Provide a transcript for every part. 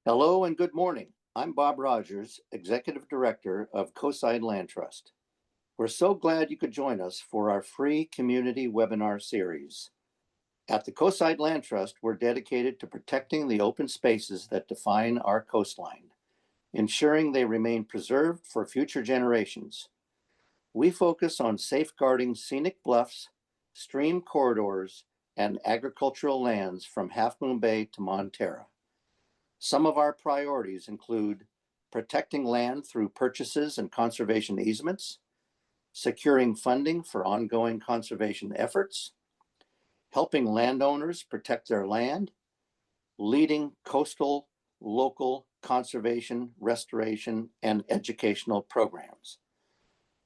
Hello and good morning. I'm Bob Rogers, Executive Director of Coastside Land Trust. We're so glad you could join us for our free community webinar series. At the Coastside Land Trust, we're dedicated to protecting the open spaces that define our coastline, ensuring they remain preserved for future generations. We focus on safeguarding scenic bluffs, stream corridors, and agricultural lands from Half Moon Bay to Monterey. Some of our priorities include protecting land through purchases and conservation easements, securing funding for ongoing conservation efforts, helping landowners protect their land, leading coastal, local conservation, restoration, and educational programs.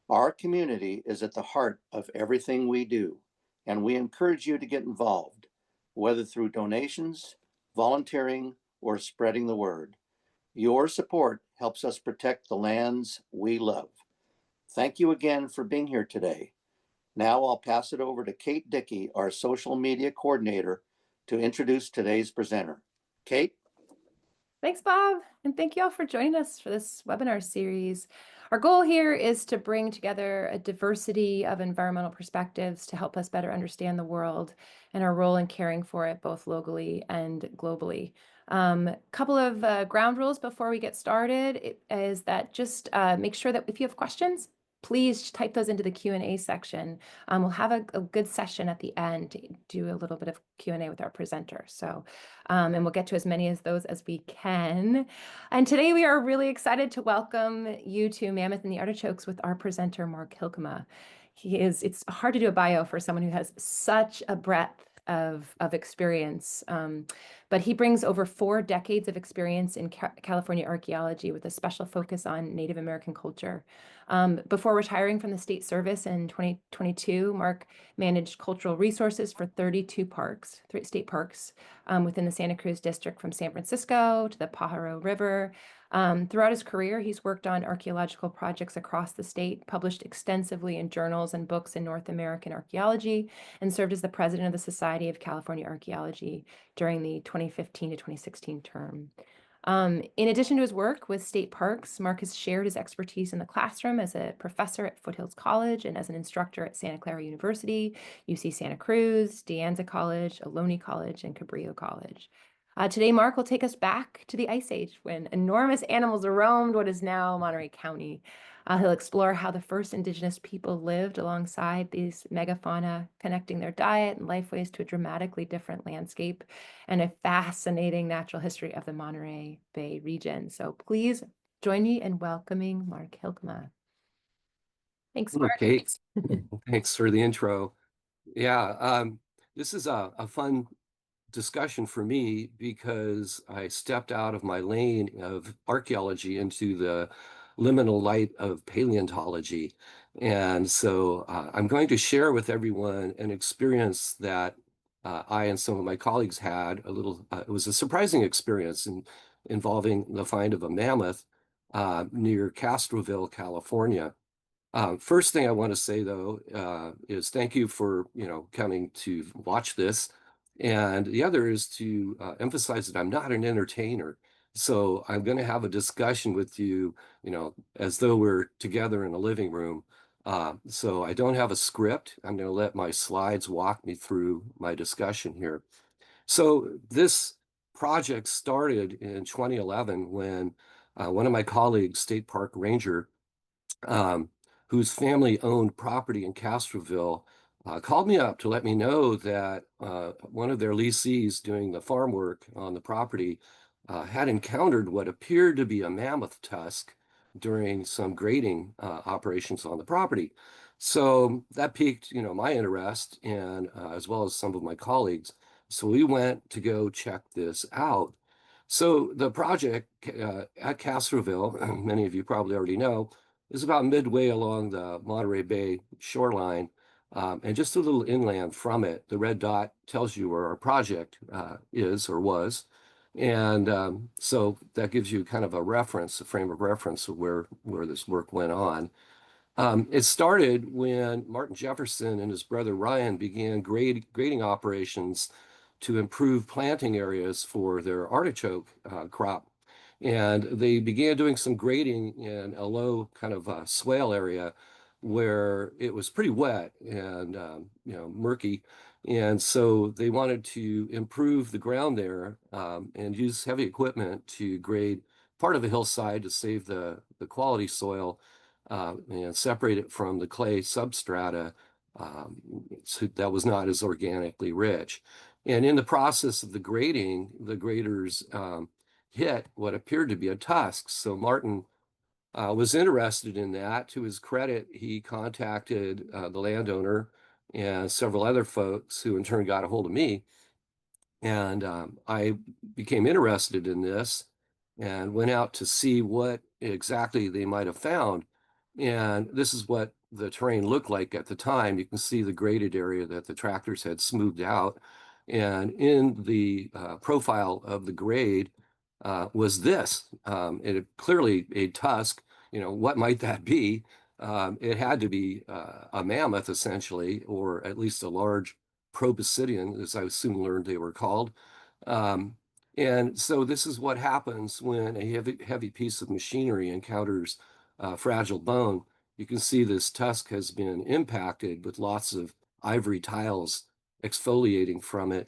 Our community is at the heart of everything we do, and we encourage you to get involved, whether through donations, volunteering, or spreading the word. Your support helps us protect the lands we love. Thank you again for being here today. Now I'll pass it over to Kate Dickey, our social media coordinator, to introduce today's presenter. Kate? Thanks, Bob, and thank you all for joining us for this webinar series. Our goal here is to bring together a diversity of environmental perspectives to help us better understand the world and our role in caring for it both locally and globally. Couple of ground rules before we get started is that just make sure that if you have questions, please type those into the Q&A section. We'll have a good session at the end to do a little bit of Q&A with our presenter. And we'll get to as many of those as we can. And today we are really excited to welcome you to Mammoth and the Artichokes with our presenter, Mark Hylkema. It's hard to do a bio for someone who has such a breadth of experience, but he brings over 4 decades of experience in California archaeology with a special focus on Native American culture. Before retiring from the state service in 2022, Mark managed cultural resources for 32 parks, 3 state parks within the Santa Cruz district from San Francisco to the Pajaro River. Throughout his career, he's worked on archaeological projects across the state, published extensively in journals and books in North American archaeology, and served as the president of the Society of California Archaeology during the 2015 to 2016 term. In addition to his work with state parks, Mark has shared his expertise in the classroom as a professor at Foothills College and as an instructor at Santa Clara University, UC Santa Cruz, De Anza College, Ohlone College, and Cabrillo College. Today, Mark will take us back to the Ice Age when enormous animals roamed what is now Monterey County. He'll explore how the first indigenous people lived alongside these megafauna, connecting their diet and lifeways to a dramatically different landscape and a fascinating natural history of the Monterey Bay region. So please join me in welcoming Mark Hylkema. Thanks, Mark. Okay, thanks for the intro. Yeah, this is a fun discussion for me because I stepped out of my lane of archaeology into the liminal light of paleontology. And so I'm going to share with everyone an experience that I and some of my colleagues had it was a surprising experience involving the find of a mammoth near Castroville, California. First thing I want to say, though, is thank you for coming to watch this. And the other is to emphasize that I'm not an entertainer. So I'm going to have a discussion with you, as though we're together in a living room. So I don't have a script. I'm going to let my slides walk me through my discussion here. So this project started in 2011 when one of my colleagues, state park ranger, whose family owned property in Castroville, called me up to let me know that one of their lessees doing the farm work on the property had encountered what appeared to be a mammoth tusk during some grading operations on the property. So that piqued, my interest and as well as some of my colleagues. So we went to go check this out. So the project at Castroville, many of you probably already know, is about midway along the Monterey Bay shoreline, and just a little inland from it. The red dot tells you where our project is or was. And so that gives you kind of a reference, a frame of reference of where this work went on. It started when Martin Jefferson and his brother Ryan began grading operations to improve planting areas for their artichoke crop. And they began doing some grading in a low kind of swale area where it was pretty wet and murky. And so they wanted to improve the ground there and use heavy equipment to grade part of a hillside to save the quality soil and separate it from the clay substrata so that was not as organically rich. And in the process of the grading, the graders hit what appeared to be a tusk. So Martin was interested in that. To his credit, he contacted the landowner and several other folks who in turn got a hold of me. And I became interested in this and went out to see what exactly they might have found. And this is what the terrain looked like at the time. You can see the graded area that the tractors had smoothed out. And in the profile of the grade was this. It clearly a tusk. What might that be? It had to be a mammoth, essentially, or at least a large proboscidean, as I soon learned they were called. Um, and so this is what happens when a heavy piece of machinery encounters fragile bone. You can see this tusk has been impacted with lots of ivory tiles exfoliating from it.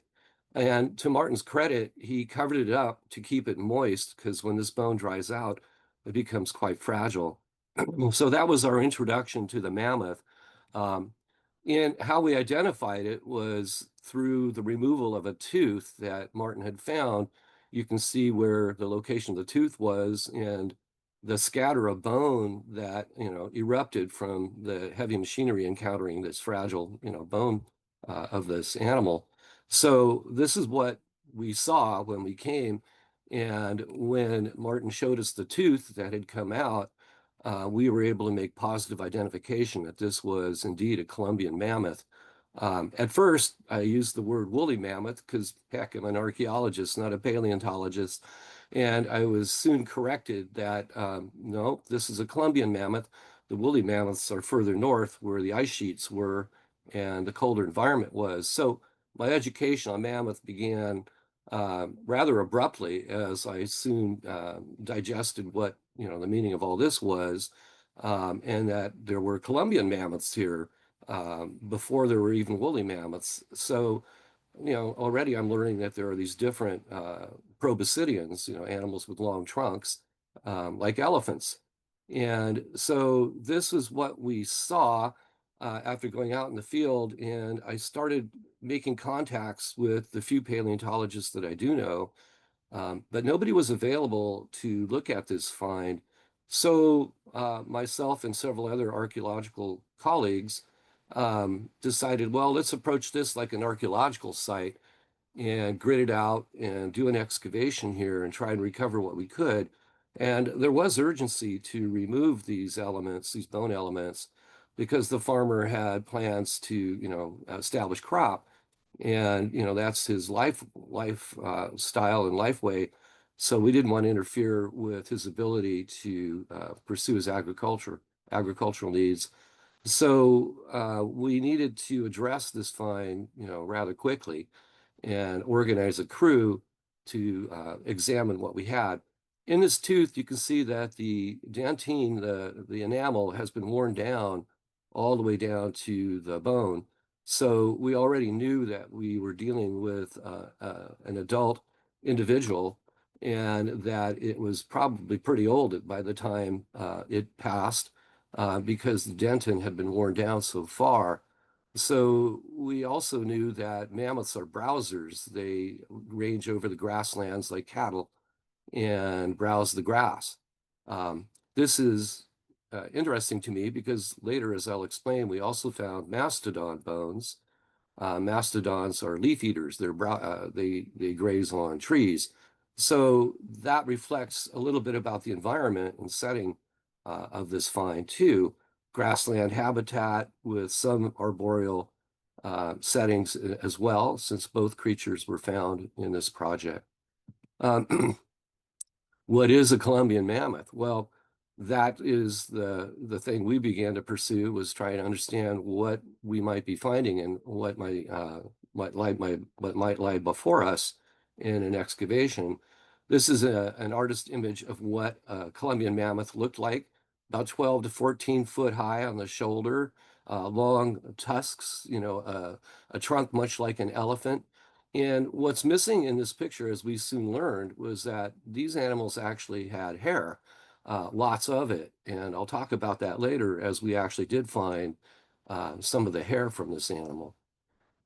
And to Martin's credit, he covered it up to keep it moist because when this bone dries out, it becomes quite fragile. So that was our introduction to the mammoth. Um, and how we identified it was through the removal of a tooth that Martin had found. You can see where the location of the tooth was and the scatter of bone that, erupted from the heavy machinery encountering this fragile, bone of this animal. So this is what we saw when we came. And when Martin showed us the tooth that had come out, we were able to make positive identification that this was indeed a Columbian mammoth. At first, I used the word woolly mammoth because, heck, I'm an archaeologist, not a paleontologist. And I was soon corrected that, no, this is a Columbian mammoth. The woolly mammoths are further north where the ice sheets were and the colder environment was. So my education on mammoth began rather abruptly as I soon digested what the meaning of all this was, and that there were Columbian mammoths here before there were even woolly mammoths. So already I'm learning that there are these different proboscideans, animals with long trunks, like elephants. And so this is what we saw after going out in the field, and I started making contacts with the few paleontologists that I do know, but nobody was available to look at this find. So myself and several other archaeological colleagues decided, well, let's approach this like an archaeological site and grit it out and do an excavation here and try and recover what we could. And there was urgency to remove these elements, these bone elements, because the farmer had plans to, establish crop. And, that's his life style and life way. So we didn't want to interfere with his ability to pursue his agricultural needs. So we needed to address this find, rather quickly and organize a crew to examine what we had. In this tooth, you can see that the dentine, the enamel, has been worn down all the way down to the bone. So we already knew that we were dealing with an adult individual and that it was probably pretty old by the time it passed because the dentin had been worn down so far. So we also knew that mammoths are browsers. They range over the grasslands like cattle and browse the grass. This is interesting to me because later, as I'll explain, we also found mastodon bones. Mastodons are leaf eaters. They graze on trees. So that reflects a little bit about the environment and setting of this find too. Grassland habitat with some arboreal settings as well, since both creatures were found in this project. What is a Columbian mammoth? Well, that is the thing we began to pursue, was trying to understand what we might be finding and what might lie before us in an excavation. This is an artist image of what a Columbian mammoth looked like, about 12 to 14 foot high on the shoulder, long tusks, a trunk much like an elephant. And what's missing in this picture, as we soon learned, was that these animals actually had hair, lots of it. And I'll talk about that later, as we actually did find some of the hair from this animal.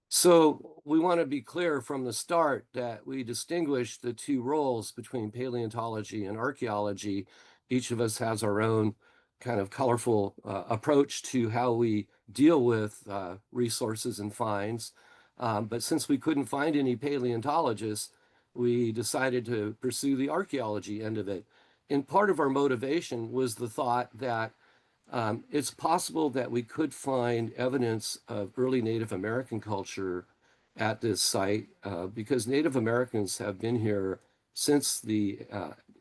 So we want to be clear from the start that we distinguish the two roles between paleontology and archaeology. Each of us has our own kind of colorful approach to how we deal with resources and finds. But since we couldn't find any paleontologists, we decided to pursue the archaeology end of it. And part of our motivation was the thought that it's possible that we could find evidence of early Native American culture at this site because Native Americans have been here since the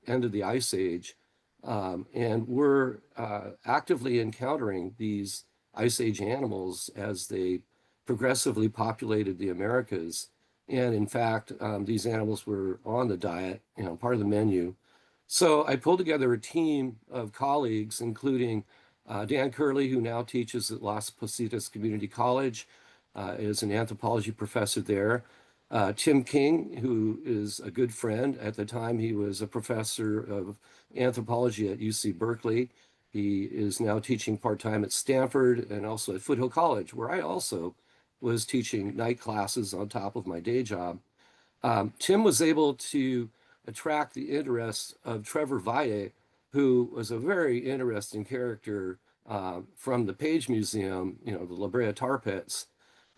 end of the Ice Age. And we're actively encountering these Ice Age animals as they progressively populated the Americas. And in fact, these animals were on the diet, part of the menu. So I pulled together a team of colleagues, including Dan Curley, who now teaches at Las Positas Community College, is an anthropology professor there. Tim King, who is a good friend. At the time, he was a professor of anthropology at UC Berkeley. He is now teaching part-time at Stanford and also at Foothill College, where I also was teaching night classes on top of my day job. Tim was able to attract the interest of Trevor Valle, who was a very interesting character from the Page Museum, the La Brea tar pits.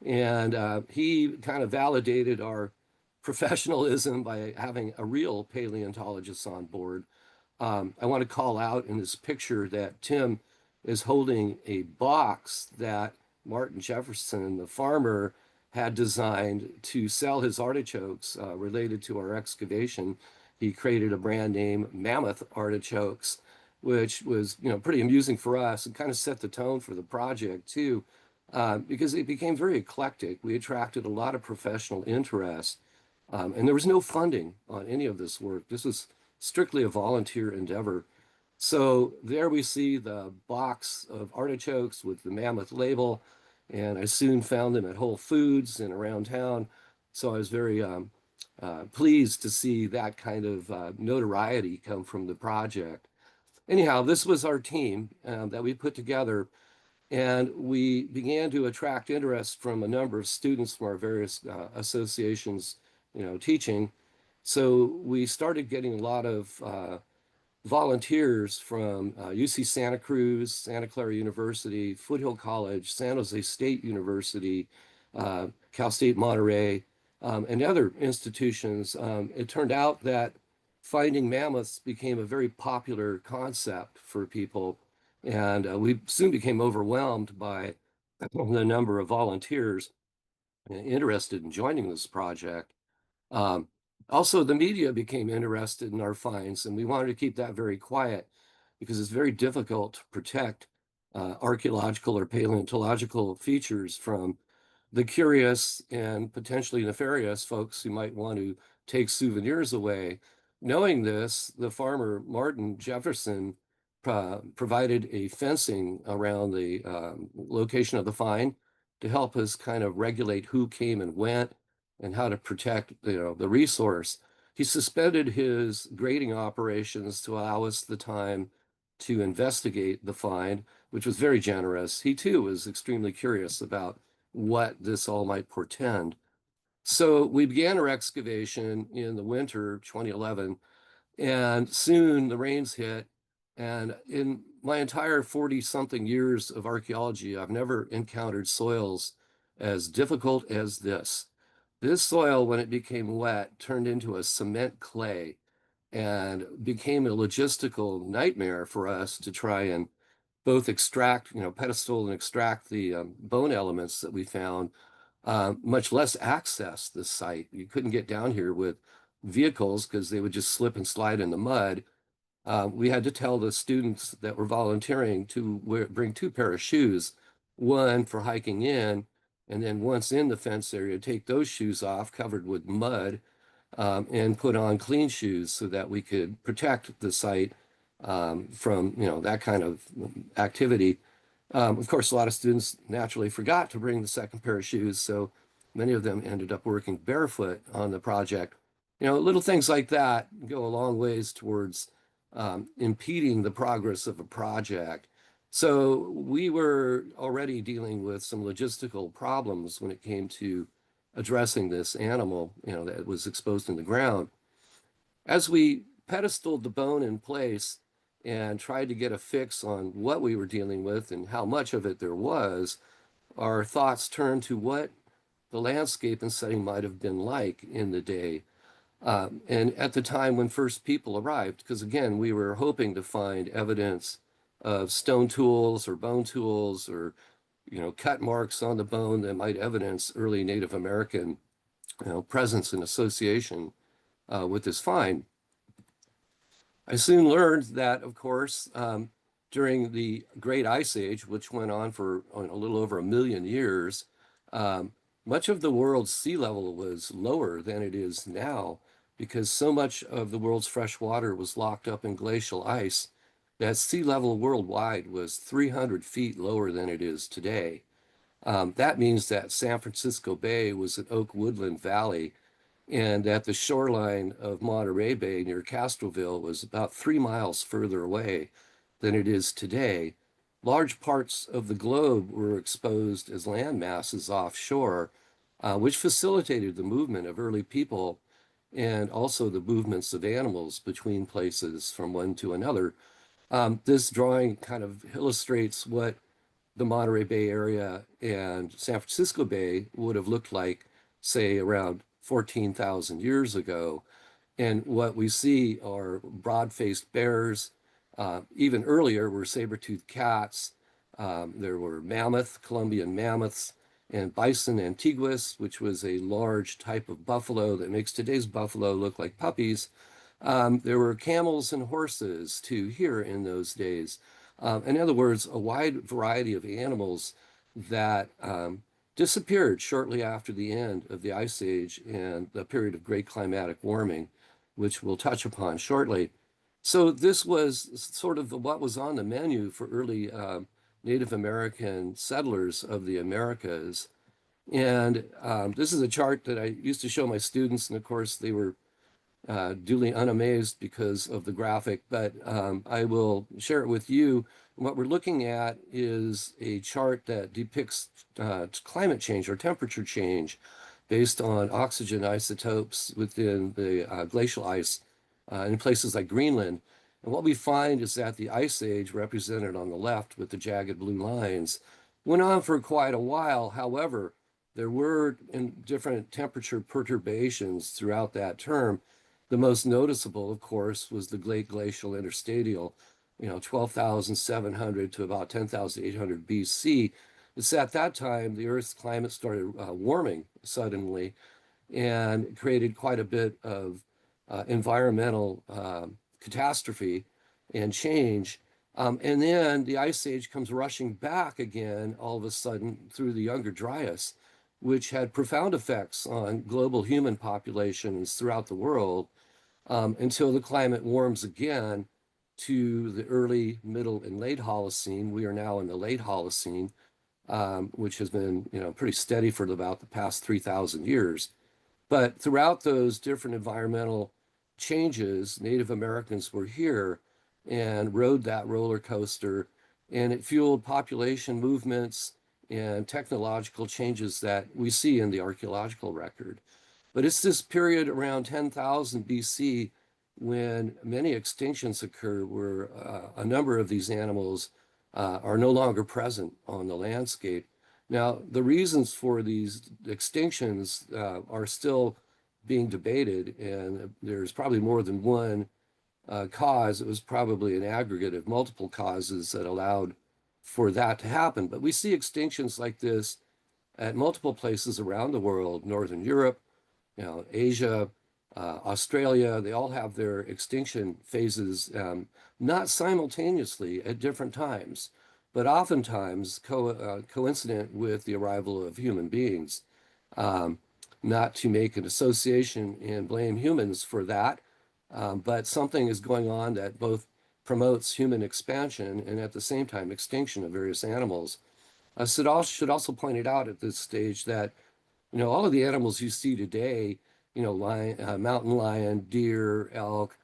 And he kind of validated our professionalism by having a real paleontologist on board. I want to call out in this picture that Tim is holding a box that Martin Jefferson, the farmer, had designed to sell his artichokes related to our excavation. He created a brand name, Mammoth Artichokes, which was pretty amusing for us and kind of set the tone for the project too, because it became very eclectic. We attracted a lot of professional interest, and there was no funding on any of this work. This was strictly a volunteer endeavor. So there we see the box of artichokes with the Mammoth label, and I soon found them at Whole Foods and around town. So I was very pleased to see that kind of notoriety come from the project. Anyhow, this was our team that we put together, and we began to attract interest from a number of students from our various associations, teaching. So we started getting a lot of volunteers from UC Santa Cruz, Santa Clara University, Foothill College, San Jose State University, Cal State Monterey, and other institutions. It turned out that finding mammoths became a very popular concept for people, and we soon became overwhelmed by the number of volunteers interested in joining this project. Um, Also, the media became interested in our finds, and we wanted to keep that very quiet because it's very difficult to protect archaeological or paleontological features from the curious and potentially nefarious folks who might want to take souvenirs away. Knowing this, the farmer Martin Jefferson provided a fencing around the location of the find to help us kind of regulate who came and went and how to protect the resource. He suspended his grading operations to allow us the time to investigate the find, which was very generous. He too was extremely curious about what this all might portend. So we began our excavation in the winter 2011, and soon the rains hit. And in my entire 40 something years of archaeology, I've never encountered soils as difficult as this. This soil, when it became wet, turned into a cement clay and became a logistical nightmare for us to try and both extract, pedestal and extract the bone elements that we found, much less access the site. You couldn't get down here with vehicles because they would just slip and slide in the mud. We had to tell the students that were volunteering to bring two pair of shoes, one for hiking in, and then once in the fence area, take those shoes off covered with mud. and put on clean shoes so that we could protect the site from, that kind of activity. Of course, a lot of students naturally forgot to bring the second pair of shoes, so many of them ended up working barefoot on the project. Little things like that go a long ways towards impeding the progress of a project. So we were already dealing with some logistical problems when it came to addressing this animal, that was exposed in the ground. As we pedestaled the bone in place and tried to get a fix on what we were dealing with and how much of it there was, our thoughts turned to what the landscape and setting might have been like in the day. And at the time when first people arrived, because again, we were hoping to find evidence of stone tools or bone tools or, cut marks on the bone that might evidence early Native American, presence and association with this find. I soon learned that, of course, during the Great Ice Age, which went on for a little over 1 million years, much of the world's sea level was lower than it is now because so much of the world's fresh water was locked up in glacial ice that sea level worldwide was 300 feet lower than it is today. That means that San Francisco Bay was an oak woodland valley and that the shoreline of Monterey Bay near Castroville was about 3 miles further away than it is today. Large parts of the globe were exposed as land masses offshore, which facilitated the movement of early people and also the movements of animals between places from one to another. This drawing kind of illustrates what the Monterey Bay area and San Francisco Bay would have looked like, say, around 14,000 years ago. And what we see are broad-faced bears. Even earlier were saber-toothed cats. There were mammoth, Columbian mammoths, and bison antiguus, which was a large type of buffalo that makes today's buffalo look like puppies. There were camels and horses too here in those days. In other words, a wide variety of animals that disappeared shortly after the end of the Ice Age and the period of great climatic warming, which we'll touch upon shortly. So this was sort of what was on the menu for early Native American settlers of the Americas. And this is a chart that I used to show my students, and of course they were duly unamazed because of the graphic, but I will share it with you. What we're looking at is a chart that depicts climate change or temperature change based on oxygen isotopes within the glacial ice in places like Greenland. And what we find is that the Ice Age, represented on the left with the jagged blue lines, went on for quite a while. However, there were different temperature perturbations throughout that term. The most noticeable, of course, was the Great Glacial Interstadial, 12,700 to about 10,800 BC. It's at that time the Earth's climate started warming suddenly and created quite a bit of environmental catastrophe and change. And then the Ice Age comes rushing back again all of a sudden through the Younger Dryas, which had profound effects on global human populations throughout the world until the climate warms again to the early, middle, and late Holocene. We are now in the late Holocene, which has been, pretty steady for about the past 3,000 years. But throughout those different environmental changes, Native Americans were here and rode that roller coaster, and it fueled population movements and technological changes that we see in the archaeological record. But it's this period around 10,000 BC when many extinctions occur where a number of these animals are no longer present on the landscape. Now, the reasons for these extinctions are still being debated, and there's probably more than one cause. It was probably an aggregate of multiple causes that allowed for that to happen. But we see extinctions like this at multiple places around the world, Northern Europe, Asia, Australia. They all have their extinction phases, not simultaneously at different times, but oftentimes coincident with the arrival of human beings. not to make an association and blame humans for that, but something is going on that both promotes human expansion and at the same time extinction of various animals. Should also point it out at this stage that all of the animals you see today, mountain lion, deer, elk,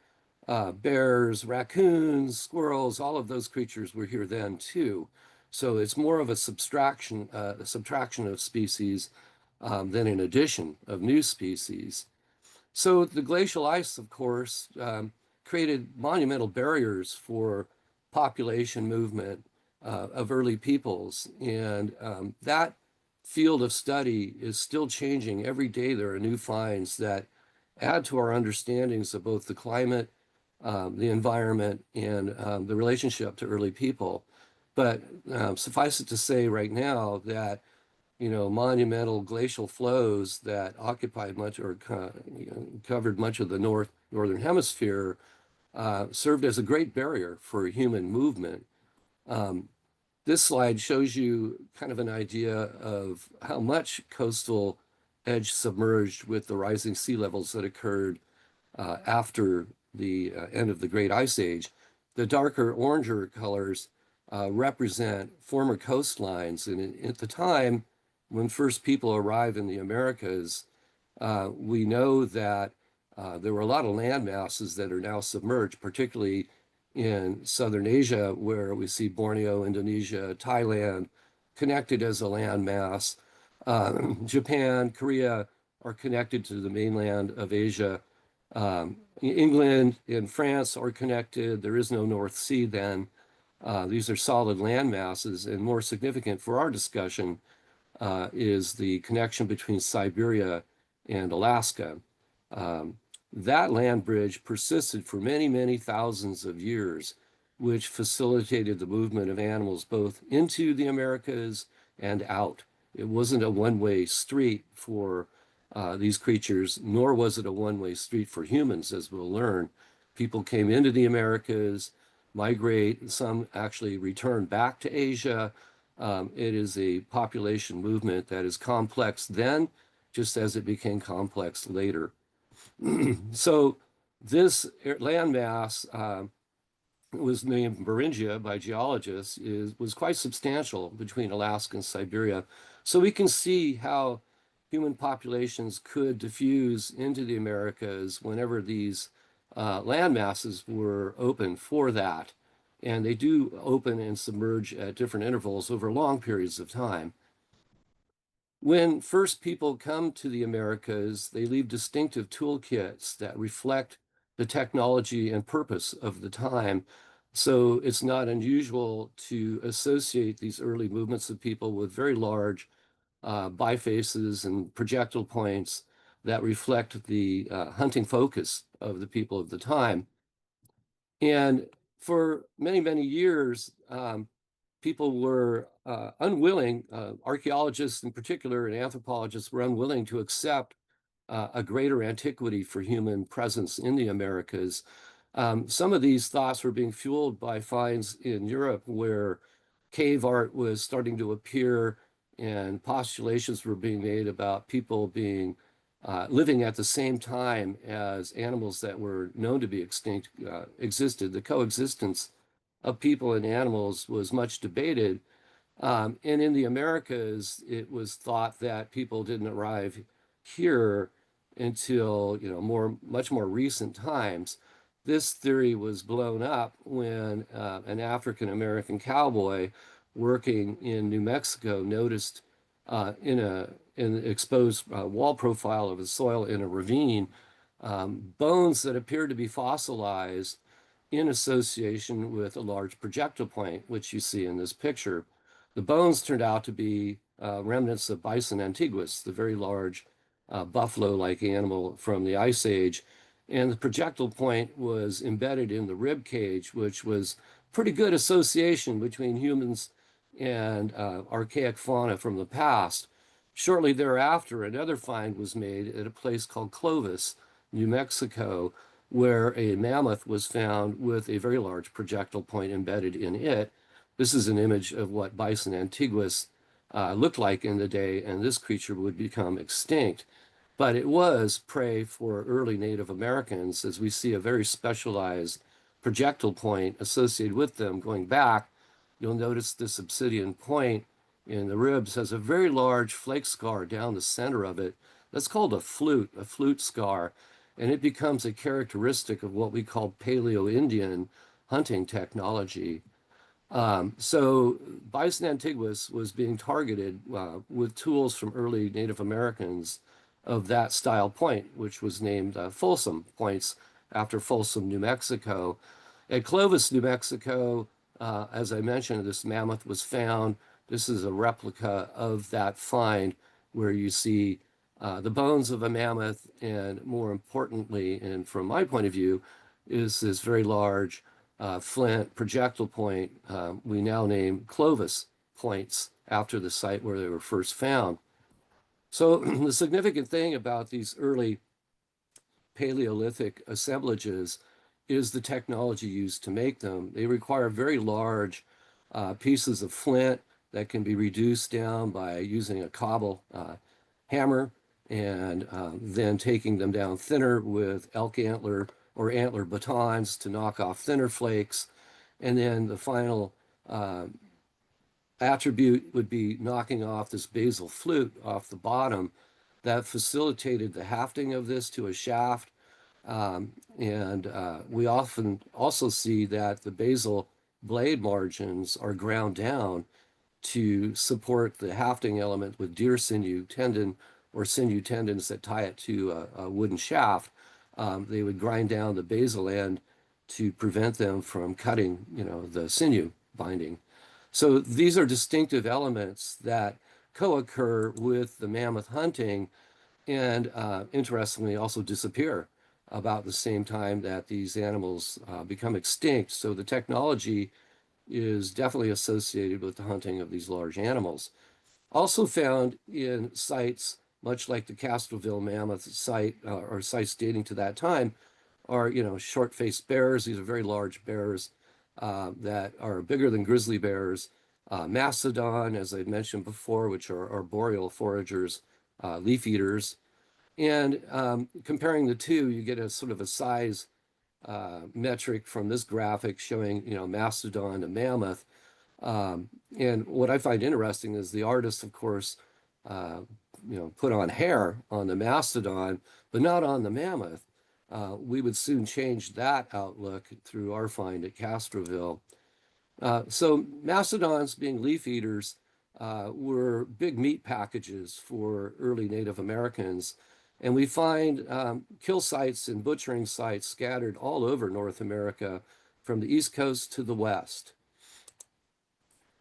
bears, raccoons, squirrels, all of those creatures were here then too. So it's more of a subtraction of species than an addition of new species. So the glacial ice, of course, created monumental barriers for population movement of early peoples. And that field of study is still changing. Every day there are new finds that add to our understandings of both the climate, the environment, and the relationship to early people. But suffice it to say right now that monumental glacial flows that occupied much or covered much of the northern hemisphere served as a great barrier for human movement. This slide shows you kind of an idea of how much coastal edge submerged with the rising sea levels that occurred after the end of the Great Ice Age. The darker oranger colors represent former coastlines. And at the time, when first people arrived in the Americas, we know that there were a lot of land masses that are now submerged, particularly in Southern Asia, where we see Borneo, Indonesia, Thailand connected as a land mass. Japan, Korea are connected to the mainland of Asia. England and France are connected. There is no North Sea then. These are solid land masses, and more significant for our discussion is the connection between Siberia and Alaska. That land bridge persisted for many, many thousands of years, which facilitated the movement of animals both into the Americas and out. It wasn't a one-way street for these creatures, nor was it a one-way street for humans, as we'll learn. People came into the Americas, migrate, some actually return back to Asia. It is a population movement that is complex then, just as it became complex later. So this landmass was named Beringia by geologists, was quite substantial between Alaska and Siberia. So we can see how human populations could diffuse into the Americas whenever these land masses were open for that. And they do open and submerge at different intervals over long periods of time. When first people come to the Americas, they leave distinctive toolkits that reflect the technology and purpose of the time. So it's not unusual to associate these early movements of people with very large bifaces and projectile points that reflect the hunting focus of the people of the time. And for many, many years, people were unwilling, archaeologists in particular and anthropologists were unwilling to accept a greater antiquity for human presence in the Americas. Some of these thoughts were being fueled by finds in Europe where cave art was starting to appear and postulations were being made about people being living at the same time as animals that were known to be extinct existed. The coexistence of people and animals was much debated. And in the Americas, it was thought that people didn't arrive here until much more recent times. This theory was blown up when an African American cowboy working in New Mexico noticed in an exposed wall profile of the soil in a ravine bones that appeared to be fossilized in association with a large projectile point, which you see in this picture. The bones turned out to be remnants of Bison antiguus, the very large buffalo-like animal from the Ice Age. And the projectile point was embedded in the rib cage, which was pretty good association between humans and archaic fauna from the past. Shortly thereafter, another find was made at a place called Clovis, New Mexico, where a mammoth was found with a very large projectile point embedded in it. This is an image of what Bison antiguus looked like in the day, and this creature would become extinct. but it was prey for early Native Americans, as we see a very specialized projectile point associated with them going back. You'll notice this obsidian point in the ribs has a very large flake scar down the center of it. That's called a flute scar, and it becomes a characteristic of what we call Paleo-Indian hunting technology. So Bison antiguus was being targeted with tools from early Native Americans of that style point, which was named Folsom points after Folsom, New Mexico. At Clovis, New Mexico, as I mentioned, this mammoth was found. This is a replica of that find where you see the bones of a mammoth, and more importantly, and from my point of view, is this very large flint projectile point we now name Clovis points after the site where they were first found. So the significant thing about these early Paleolithic assemblages is the technology used to make them. They require very large pieces of flint that can be reduced down by using a cobble hammer, and then taking them down thinner with elk antler or antler batons to knock off thinner flakes. And then the final attribute would be knocking off this basal flute off the bottom that facilitated the hafting of this to a shaft. We often also see that the basal blade margins are ground down to support the hafting element with deer sinew tendon or sinew tendons that tie it to a wooden shaft. They would grind down the basal end to prevent them from cutting, the sinew binding. So these are distinctive elements that co-occur with the mammoth hunting, and interestingly also disappear about the same time that these animals become extinct. So the technology is definitely associated with the hunting of these large animals. Also found in sites, much like the Castroville mammoth site, or sites dating to that time, are, short-faced bears. These are very large bears that are bigger than grizzly bears. Mastodon, as I mentioned before, which are arboreal foragers, leaf eaters. And comparing the two, you get a sort of a size metric from this graphic showing, mastodon and mammoth. And what I find interesting is the artist, of course, put on hair on the mastodon, but not on the mammoth. We would soon change that outlook through our find at Castroville. So mastodons, being leaf eaters, were big meat packages for early Native Americans. And we find kill sites and butchering sites scattered all over North America, from the East Coast to the West.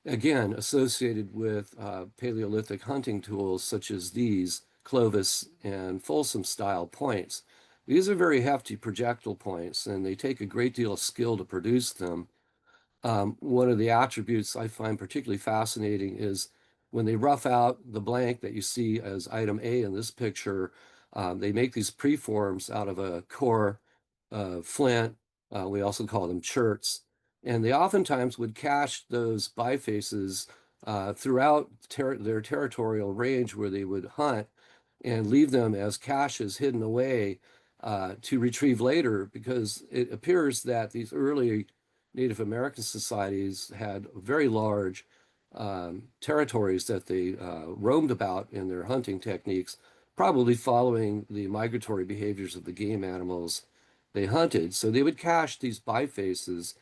Again, associated with Paleolithic hunting tools such as these Clovis and Folsom style points. These are very hefty projectile points, and they take a great deal of skill to produce them. One of the attributes I find particularly fascinating is when they rough out the blank that you see as item A in this picture, they make these preforms out of a core flint. We also call them cherts. And they oftentimes would cache those bifaces throughout their territorial range where they would hunt, and leave them as caches hidden away to retrieve later, because it appears that these early Native American societies had very large territories that they roamed about in their hunting techniques, probably following the migratory behaviors of the game animals they hunted. So they would cache these bifaces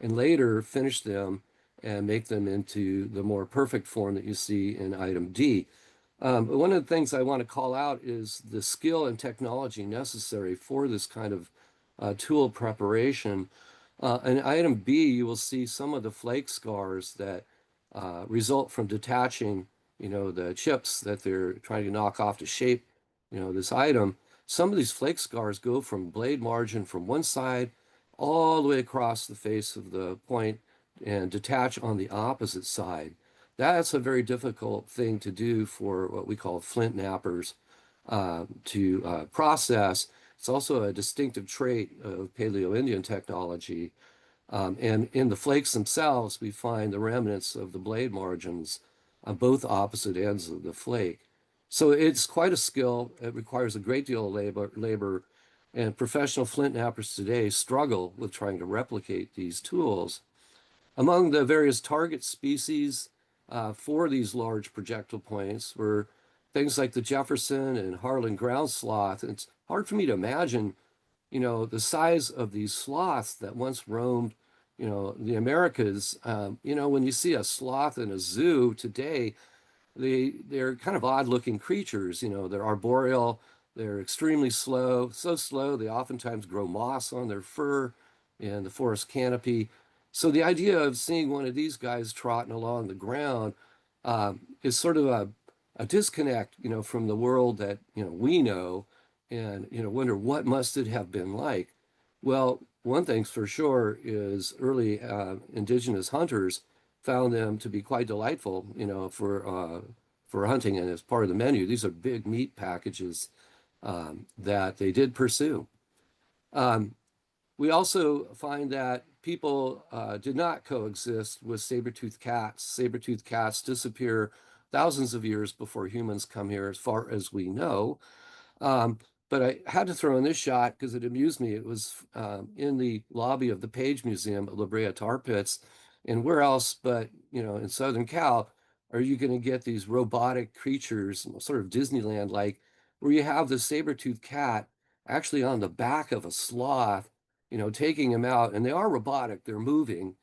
and later finish them and make them into the more perfect form that you see in item D. But one of the things I want to call out is the skill and technology necessary for this kind of tool preparation. In item B, you will see some of the flake scars that result from detaching, the chips that they're trying to knock off to shape, this item. Some of these flake scars go from blade margin from one side all the way across the face of the point and detach on the opposite side. That's a very difficult thing to do for what we call flint knappers to process. It's also a distinctive trait of Paleo-Indian technology. And in the flakes themselves, we find the remnants of the blade margins on both opposite ends of the flake. So it's quite a skill. It requires a great deal of labor, and professional flint knappers today struggle with trying to replicate these tools. Among the various target species for these large projectile points were things like the Jefferson and Harlan ground sloth. And it's hard for me to imagine, the size of these sloths that once roamed, the Americas. When you see a sloth in a zoo today, they're kind of odd looking creatures. They're arboreal, they're extremely slow, so slow they oftentimes grow moss on their fur and the forest canopy. So the idea of seeing one of these guys trotting along the ground is sort of a disconnect, from the world that we know, and wonder what must it have been like. Well, one thing's for sure is early indigenous hunters found them to be quite delightful, for hunting and as part of the menu. These are big meat packages that they did pursue. Um, we also find that people did not coexist with saber-toothed cats. Saber-toothed cats disappear thousands of years before humans come here, as far as we know. Um, but I had to throw in this shot because it amused me. It was in the lobby of the Page Museum at La Brea Tar Pits. And where else but, in Southern Cal are you going to get these robotic creatures, sort of Disneyland-like, where you have the saber-toothed cat actually on the back of a sloth, taking him out. And they are robotic, they're moving.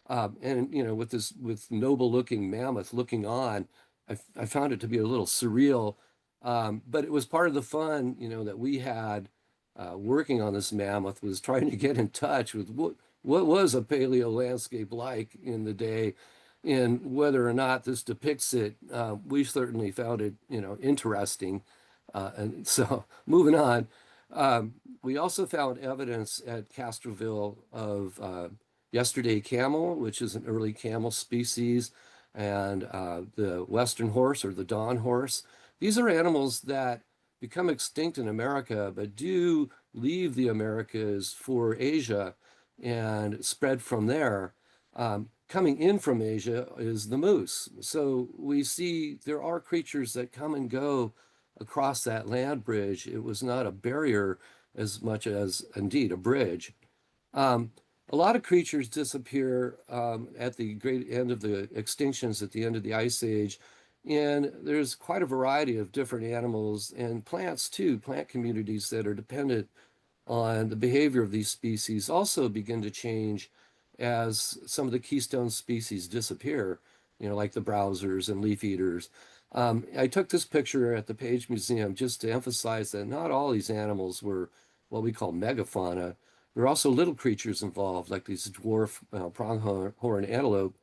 And, with noble-looking mammoth looking on, I found it to be a little surreal. But it was part of the fun, that we had working on this mammoth, was trying to get in touch with what was a paleo landscape like in the day, and whether or not this depicts it. We certainly found it, interesting. And so moving on, we also found evidence at Castroville of yesterday camel, which is an early camel species, and the western horse, or the dawn horse. These are animals that become extinct in America, but do leave the Americas for Asia and spread from there. Coming in from Asia is the moose. So we see there are creatures that come and go across that land bridge. It was not a barrier as much as indeed a bridge. Um, a lot of creatures disappear at the great end of the extinctions at the end of the Ice Age. And there's quite a variety of different animals and plants too, plant communities that are dependent on the behavior of these species also begin to change as some of the keystone species disappear, like the browsers and leaf eaters. I took this picture at the Page Museum just to emphasize that not all these animals were what we call megafauna. There are also little creatures involved, like these dwarf pronghorn antelope,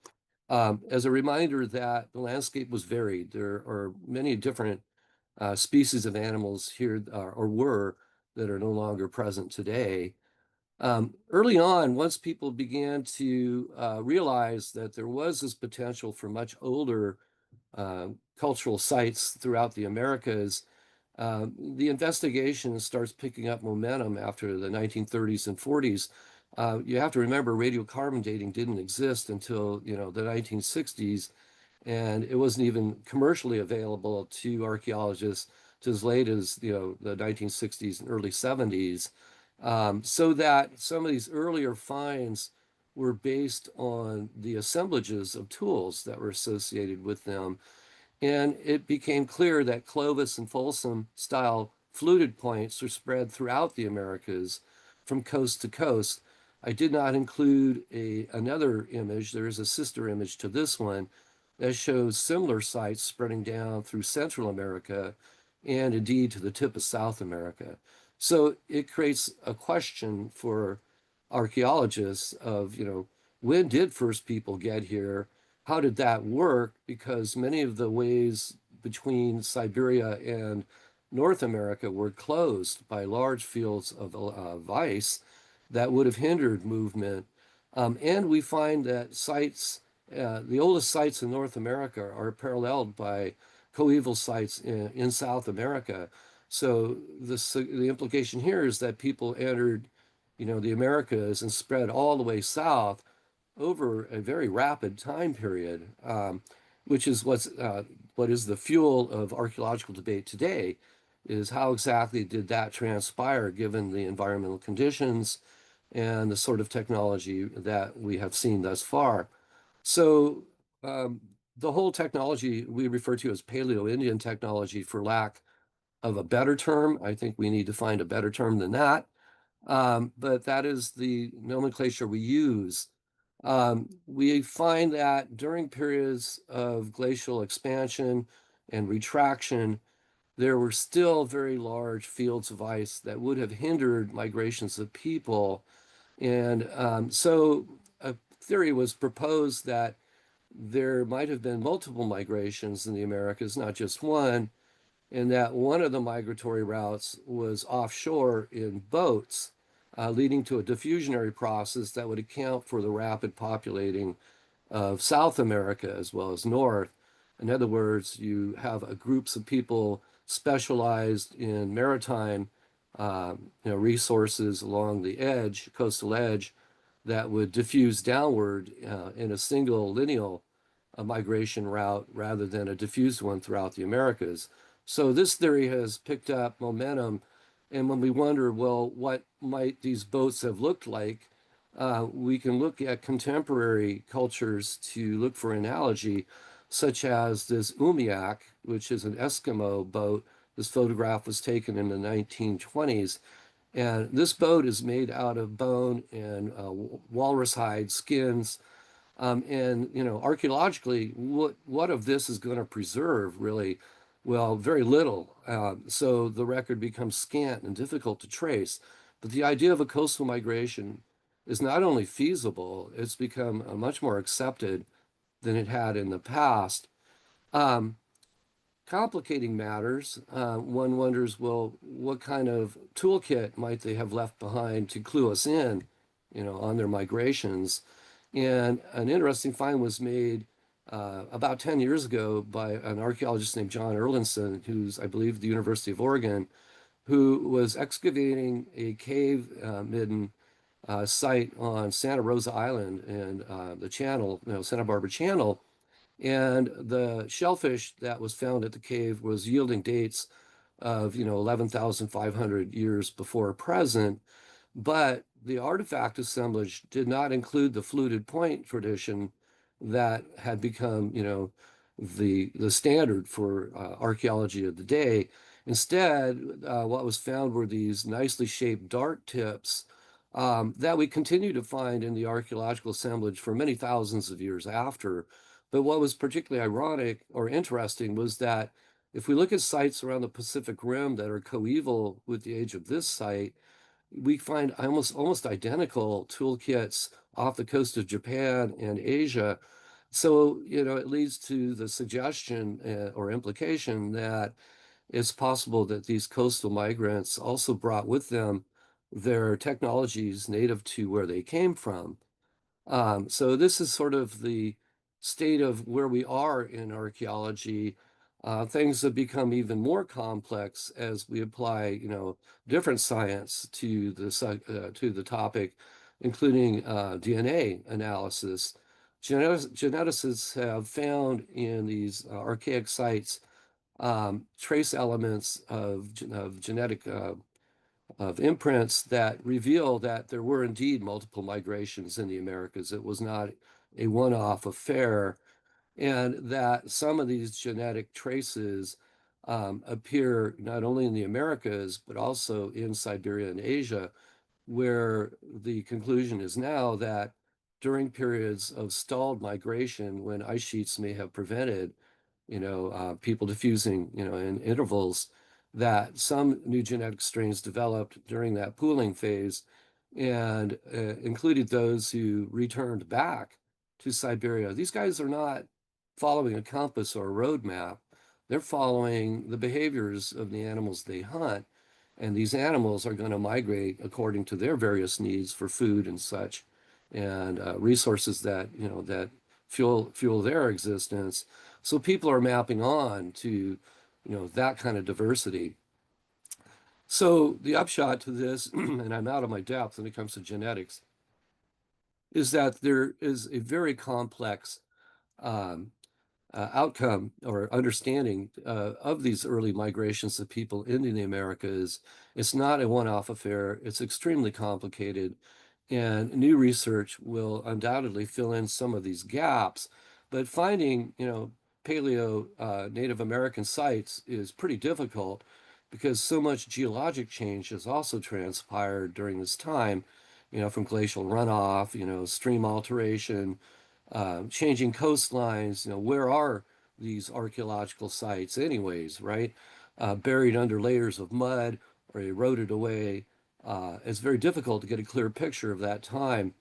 as a reminder that the landscape was varied. There are many different species of animals here, or were, that are no longer present today. Early on, once people began to realize that there was this potential for much older uh, cultural sites throughout the Americas, the investigation starts picking up momentum after the 1930s and 40s. You have to remember radiocarbon dating didn't exist until the 1960s, and it wasn't even commercially available to archaeologists to as late as the 1960s and early 70s. So that some of these earlier finds were based on the assemblages of tools that were associated with them. And it became clear that Clovis and Folsom style fluted points are spread throughout the Americas from coast to coast. I did not include another image. There is a sister image to this one that shows similar sites spreading down through Central America and indeed to the tip of South America. So it creates a question for archaeologists of, when did first people get here? How did that work? Because many of the ways between Siberia and North America were closed by large fields of ice that would have hindered movement. And we find that the oldest sites in North America are paralleled by coeval sites in South America. So the implication here is that people entered, the Americas and spread all the way south over a very rapid time period, which is what's what is the fuel of archaeological debate today is how exactly did that transpire given the environmental conditions and the sort of technology that we have seen thus far. So the whole technology we refer to as Paleo-Indian technology, for lack of a better term. I think we need to find a better term than that. But that is the nomenclature we use. We find that during periods of glacial expansion and retraction, there were still very large fields of ice that would have hindered migrations of people. And so a theory was proposed that there might have been multiple migrations in the Americas, not just one, and that one of the migratory routes was offshore in boats, leading to a diffusionary process that would account for the rapid populating of South America as well as North. In other words, you have groups of people specialized in maritime resources along the edge, coastal edge, that would diffuse downward in a single lineal migration route rather than a diffused one throughout the Americas. So this theory has picked up momentum. And when we wonder, well, what might these boats have looked like? We can look at contemporary cultures to look for analogy, such as this umiak, which is an Eskimo boat. This photograph was taken in the 1920s. And this boat is made out of bone and walrus hide skins. And archaeologically, what of this is going to preserve, really? Well, very little. So the record becomes scant and difficult to trace. But the idea of a coastal migration is not only feasible, it's become much more accepted than it had in the past. Um, Complicating matters, one wonders, well, what kind of toolkit might they have left behind to clue us in, on their migrations? And an interesting find was made about 10 years ago by an archaeologist named John Erlandson, who's, I believe, the University of Oregon, who was excavating a cave-midden site on Santa Rosa Island and the channel, Santa Barbara Channel. And the shellfish that was found at the cave was yielding dates of, 11,500 years before present. But the artifact assemblage did not include the fluted point tradition that had become, the standard for archaeology of the day. Instead, what was found were these nicely shaped dart tips that we continue to find in the archaeological assemblage for many thousands of years after. But what was particularly ironic or interesting was that if we look at sites around the Pacific Rim that are coeval with the age of this site, we find almost identical toolkits off the coast of Japan and Asia. So, it leads to the suggestion or implication that it's possible that these coastal migrants also brought with them their technologies native to where they came from. So this is sort of the state of where we are in archaeology. Things have become even more complex as we apply, different science to the topic, including DNA analysis. Geneticists have found in these archaic sites trace elements of genetic of imprints that reveal that there were indeed multiple migrations in the Americas. It was not a one-off affair, and that some of these genetic traces appear not only in the Americas, but also in Siberia and Asia, where the conclusion is now that during periods of stalled migration, when ice sheets may have prevented, people diffusing, in intervals, that some new genetic strains developed during that pooling phase and included those who returned back to Siberia. These guys are not following a compass or a roadmap. They're following the behaviors of the animals they hunt. And these animals are going to migrate according to their various needs for food and such, and resources that, that fuel their existence. So people are mapping on to, that kind of diversity. So the upshot to this, and I'm out of my depth when it comes to genetics, is that there is a very complex outcome or understanding of these early migrations of people into the Americas. It's not a one-off affair. It's extremely complicated, and new research will undoubtedly fill in some of these gaps. But finding, paleo Native American sites is pretty difficult because so much geologic change has also transpired during this time, from glacial runoff, stream alteration, changing coastlines. Where are these archaeological sites anyways, right? Buried under layers of mud or eroded away. It's very difficult to get a clear picture of that time.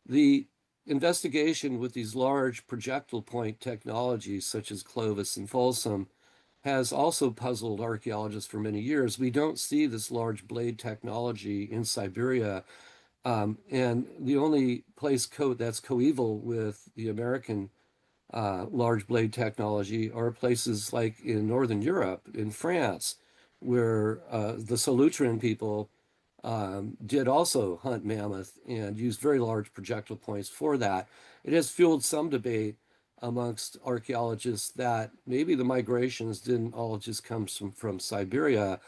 The investigation with these large projectile point technologies, such as Clovis and Folsom, has also puzzled archaeologists for many years. We don't see this large blade technology in Siberia, and the only place that's coeval with the American large blade technology are places like in Northern Europe, in France, where the Solutrean people did also hunt mammoth and used very large projectile points for that. It has fueled some debate amongst archaeologists that maybe the migrations didn't all just come from Siberia,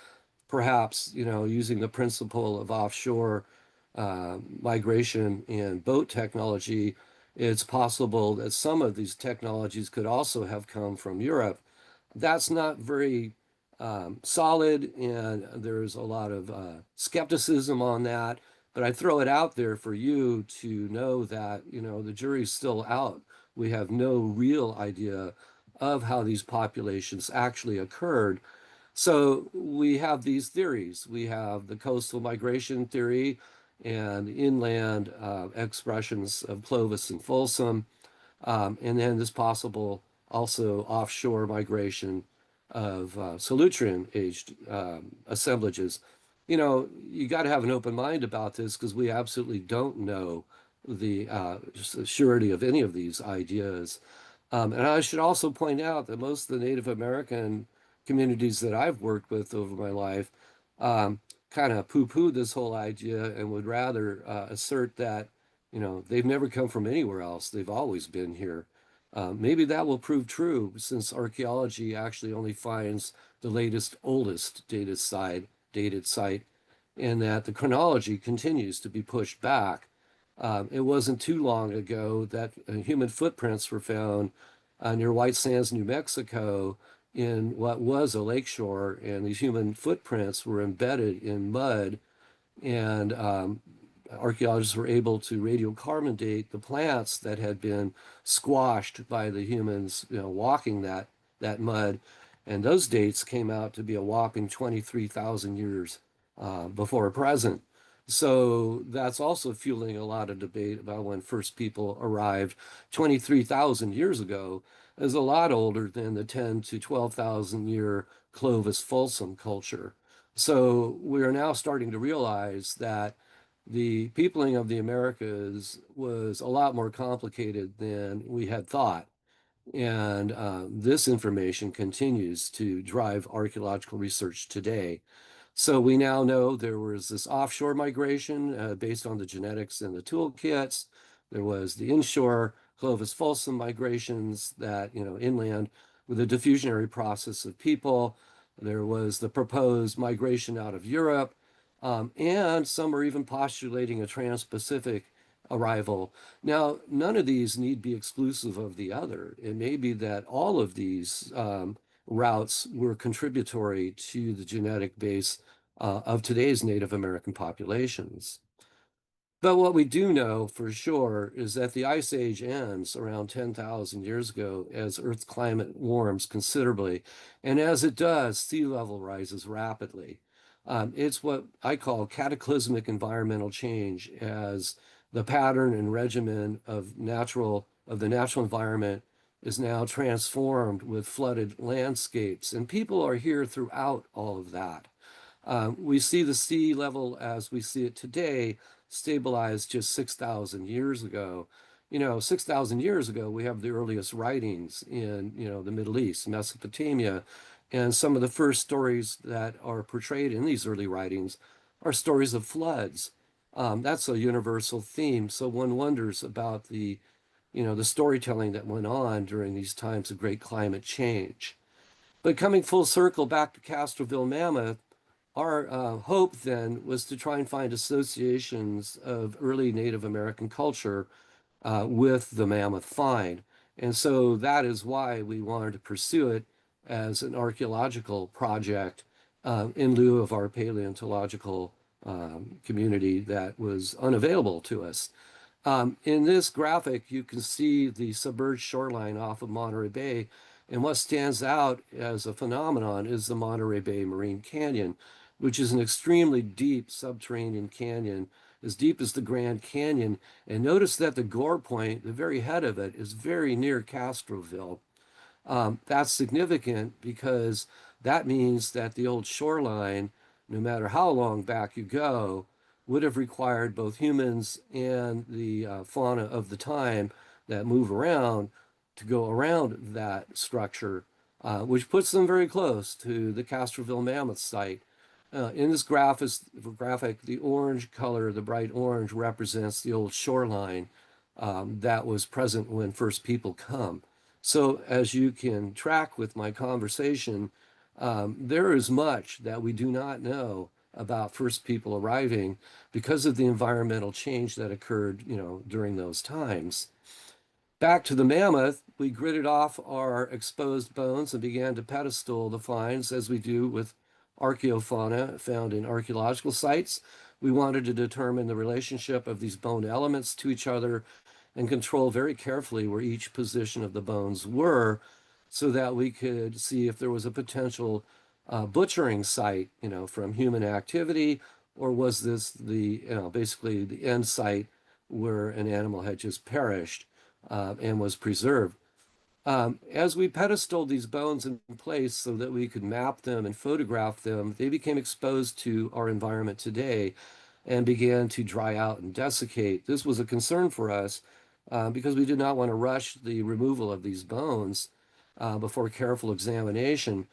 perhaps, using the principle of offshore migration and boat technology, it's possible that some of these technologies could also have come from Europe. That's not very solid, and there's a lot of skepticism on that. But I throw it out there for you to know that, the jury's still out. We have no real idea of how these populations actually occurred. So we have these theories. We have the coastal migration theory and inland expressions of Clovis and Folsom, and then this possible also offshore migration of Solutrean aged assemblages. You got to have an open mind about this because we absolutely don't know the surety of any of these ideas. And I should also point out that most of the Native American communities that I've worked with over my life kind of poo-poo this whole idea and would rather assert that, they've never come from anywhere else. They've always been here. Maybe that will prove true since archaeology actually only finds the latest, oldest dated site, and that the chronology continues to be pushed back. It wasn't too long ago that human footprints were found near White Sands, New Mexico, in what was a lakeshore, and these human footprints were embedded in mud, and archaeologists were able to radiocarbon date the plants that had been squashed by the humans, walking that mud, and those dates came out to be a whopping 23,000 years before present. So that's also fueling a lot of debate about when first people arrived. 23,000 years ago is a lot older than the 10 to 12,000 year Clovis Folsom culture. So we are now starting to realize that the peopling of the Americas was a lot more complicated than we had thought. And this information continues to drive archaeological research today. So we now know there was this offshore migration based on the genetics and the toolkits. There was the inshore Clovis Folsom migrations that, inland with a diffusionary process of people. There was the proposed migration out of Europe. And some are even postulating a trans-Pacific arrival. Now, none of these need be exclusive of the other. It may be that all of these routes were contributory to the genetic base of today's Native American populations. But what we do know for sure is that the Ice Age ends around 10,000 years ago as Earth's climate warms considerably. And as it does, sea level rises rapidly. It's what I call cataclysmic environmental change, as the pattern and regimen of the natural environment is now transformed with flooded landscapes. And people are here throughout all of that. We see the sea level as we see it today stabilized just 6,000 years ago. 6,000 years ago, we have the earliest writings in, the Middle East, Mesopotamia, and some of the first stories that are portrayed in these early writings are stories of floods. That's a universal theme. So one wonders about the the storytelling that went on during these times of great climate change. But coming full circle back to Castroville Mammoth, our hope then was to try and find associations of early Native American culture with the mammoth find. And so that is why we wanted to pursue it as an archaeological project in lieu of our paleontological community that was unavailable to us. In this graphic, you can see the submerged shoreline off of Monterey Bay. And what stands out as a phenomenon is the Monterey Bay Marine Canyon, which is an extremely deep subterranean canyon, as deep as the Grand Canyon. And notice that the gore point, the very head of it, is very near Castroville. That's significant because that means that the old shoreline, no matter how long back you go, would have required both humans and the fauna of the time that move around to go around that structure, which puts them very close to the Castroville Mammoth site. In this graphic, the orange color, the bright orange, represents the old shoreline that was present when first people come. So as you can track with my conversation, there is much that we do not know about first people arriving because of the environmental change that occurred, during those times. Back to the mammoth, we gridded off our exposed bones and began to pedestal the finds as we do with archaeofauna found in archaeological sites. We wanted to determine the relationship of these bone elements to each other and control very carefully where each position of the bones were so that we could see if there was a potential butchering site, from human activity, or was this basically the end site where an animal had just perished and was preserved. As we pedestaled these bones in place so that we could map them and photograph them, they became exposed to our environment today and began to dry out and desiccate. This was a concern for us because we did not want to rush the removal of these bones before careful examination.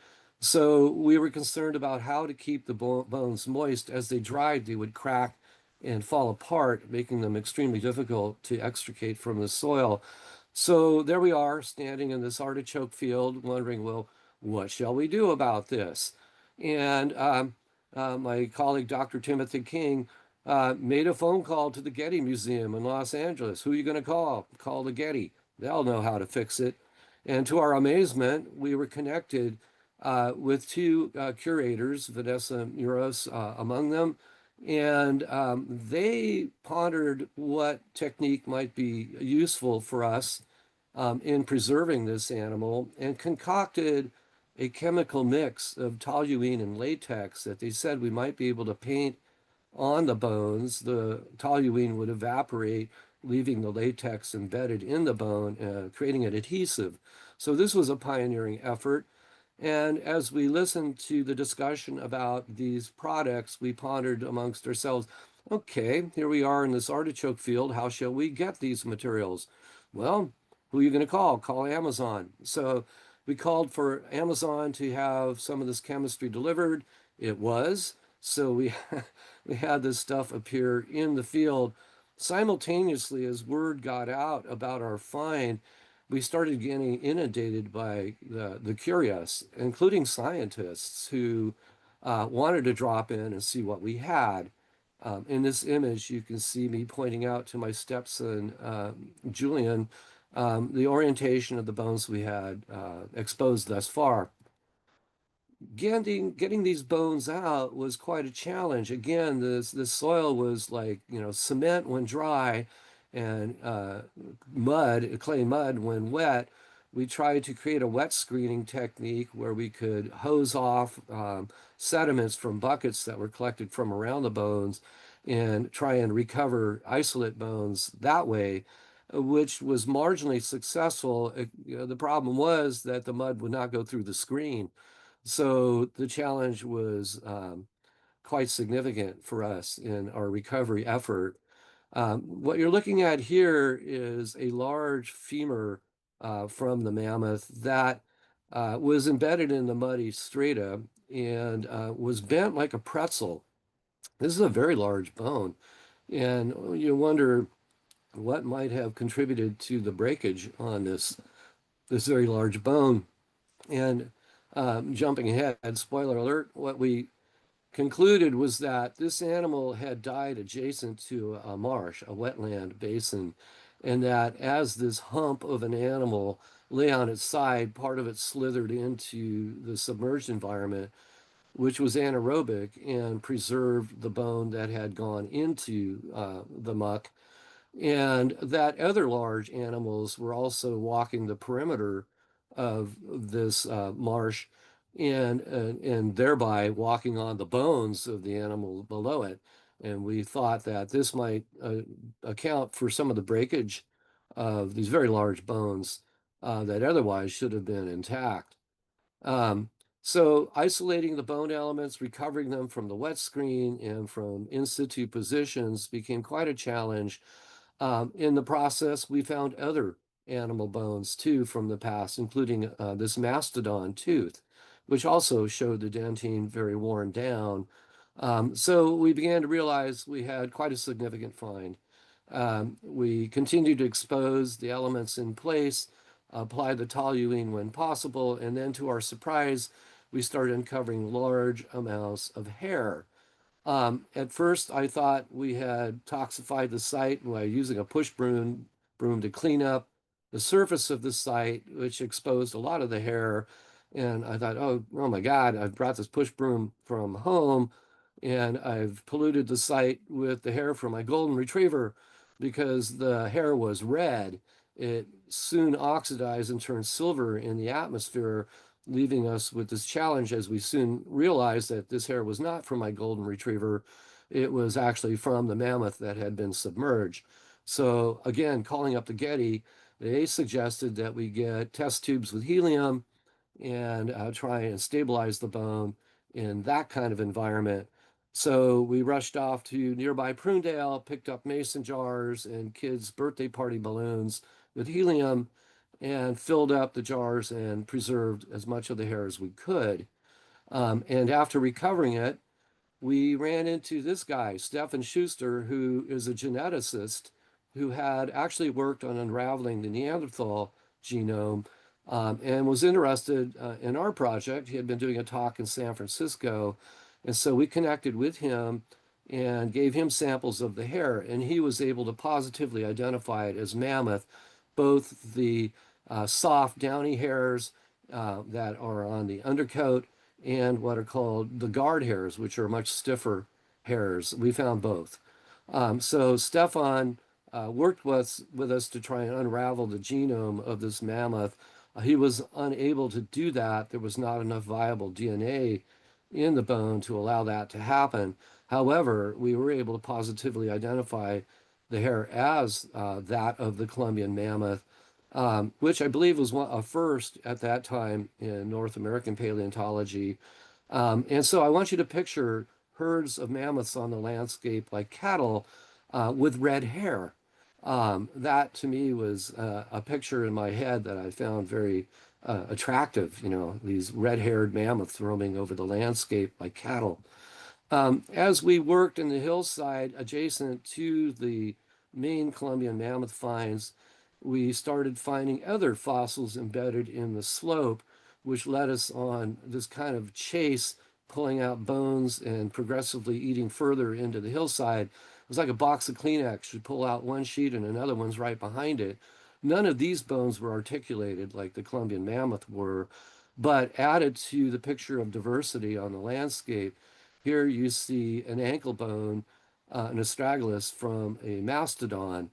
So we were concerned about how to keep the bones moist. As they dried, they would crack and fall apart, making them extremely difficult to extricate from the soil. So there we are, standing in this artichoke field, wondering, well, what shall we do about this? And my colleague, Dr. Timothy King, made a phone call to the Getty Museum in Los Angeles. Who are you going to call? Call the Getty. They'll know how to fix it. And to our amazement, we were connected with two curators, Vanessa Muros among them, and they pondered what technique might be useful for us in preserving this animal and concocted a chemical mix of toluene and latex that they said we might be able to paint on the bones. The toluene would evaporate, leaving the latex embedded in the bone, creating an adhesive. So this was a pioneering effort. And as we listened to the discussion about these products, we pondered amongst ourselves, okay, here we are in this artichoke field. How shall we get these materials? Well, who are you going to call? Call Amazon. So we called for Amazon to have some of this chemistry delivered. It was. So we, we had this stuff appear in the field. Simultaneously, as word got out about our find, we started getting inundated by the curious, including scientists who wanted to drop in and see what we had. In this image, you can see me pointing out to my stepson, Julian, the orientation of the bones we had exposed thus far. Getting these bones out was quite a challenge. Again, this soil was like, cement when dry and clay mud when wet. We tried to create a wet screening technique where we could hose off sediments from buckets that were collected from around the bones and try and recover isolate bones that way, which was marginally successful. The problem was that the mud would not go through the screen. So the challenge was quite significant for us in our recovery effort. What you're looking at here is a large femur from the mammoth that was embedded in the muddy strata and was bent like a pretzel. This is a very large bone. And you wonder, what might have contributed to the breakage on this very large bone. And jumping ahead, spoiler alert, what we concluded was that this animal had died adjacent to a marsh, a wetland basin, and that as this hump of an animal lay on its side, part of it slithered into the submerged environment, which was anaerobic and preserved the bone that had gone into the muck, and that other large animals were also walking the perimeter of this marsh and thereby walking on the bones of the animal below it. And we thought that this might account for some of the breakage of these very large bones that otherwise should have been intact. Um, so isolating the bone elements, recovering them from the wet screen and from in situ positions became quite a challenge. In the process, we found other animal bones too from the past, including this mastodon tooth, which also showed the dentine very worn down. So we began to realize we had quite a significant find. We continued to expose the elements in place, apply the toluene when possible, and then to our surprise, we started uncovering large amounts of hair. At first, I thought we had toxified the site by using a push broom to clean up the surface of the site, which exposed a lot of the hair. And I thought, oh my God, I've brought this push broom from home and I've polluted the site with the hair from my golden retriever because the hair was red. It soon oxidized and turned silver in the atmosphere, leaving us with this challenge as we soon realized that this hair was not from my golden retriever. It was actually from the mammoth that had been submerged. So again, calling up the Getty, they suggested that we get test tubes with helium and try and stabilize the bone in that kind of environment. So we rushed off to nearby Prunedale, picked up mason jars and kids' birthday party balloons with helium and filled up the jars and preserved as much of the hair as we could. And after recovering it, we ran into this guy, Stefan Schuster, who is a geneticist who had actually worked on unraveling the Neanderthal genome and was interested in our project. He had been doing a talk in San Francisco. And so we connected with him and gave him samples of the hair, and he was able to positively identify it as mammoth, both the soft, downy hairs that are on the undercoat and what are called the guard hairs, which are much stiffer hairs. We found both. So Stefan worked with us to try and unravel the genome of this mammoth. He was unable to do that. There was not enough viable DNA in the bone to allow that to happen. However, we were able to positively identify the hair as that of the Columbian mammoth, which I believe was a first at that time in North American paleontology. And so I want you to picture herds of mammoths on the landscape like cattle with red hair. That to me was a picture in my head that I found very attractive, these red-haired mammoths roaming over the landscape like cattle. As we worked in the hillside adjacent to the main Columbian mammoth finds, we started finding other fossils embedded in the slope, which led us on this kind of chase, pulling out bones and progressively eating further into the hillside. It was like a box of Kleenex. You pull out one sheet and another one's right behind it. None of these bones were articulated like the Columbian mammoth were, but added to the picture of diversity on the landscape. Here you see an ankle bone, an astragalus from a mastodon,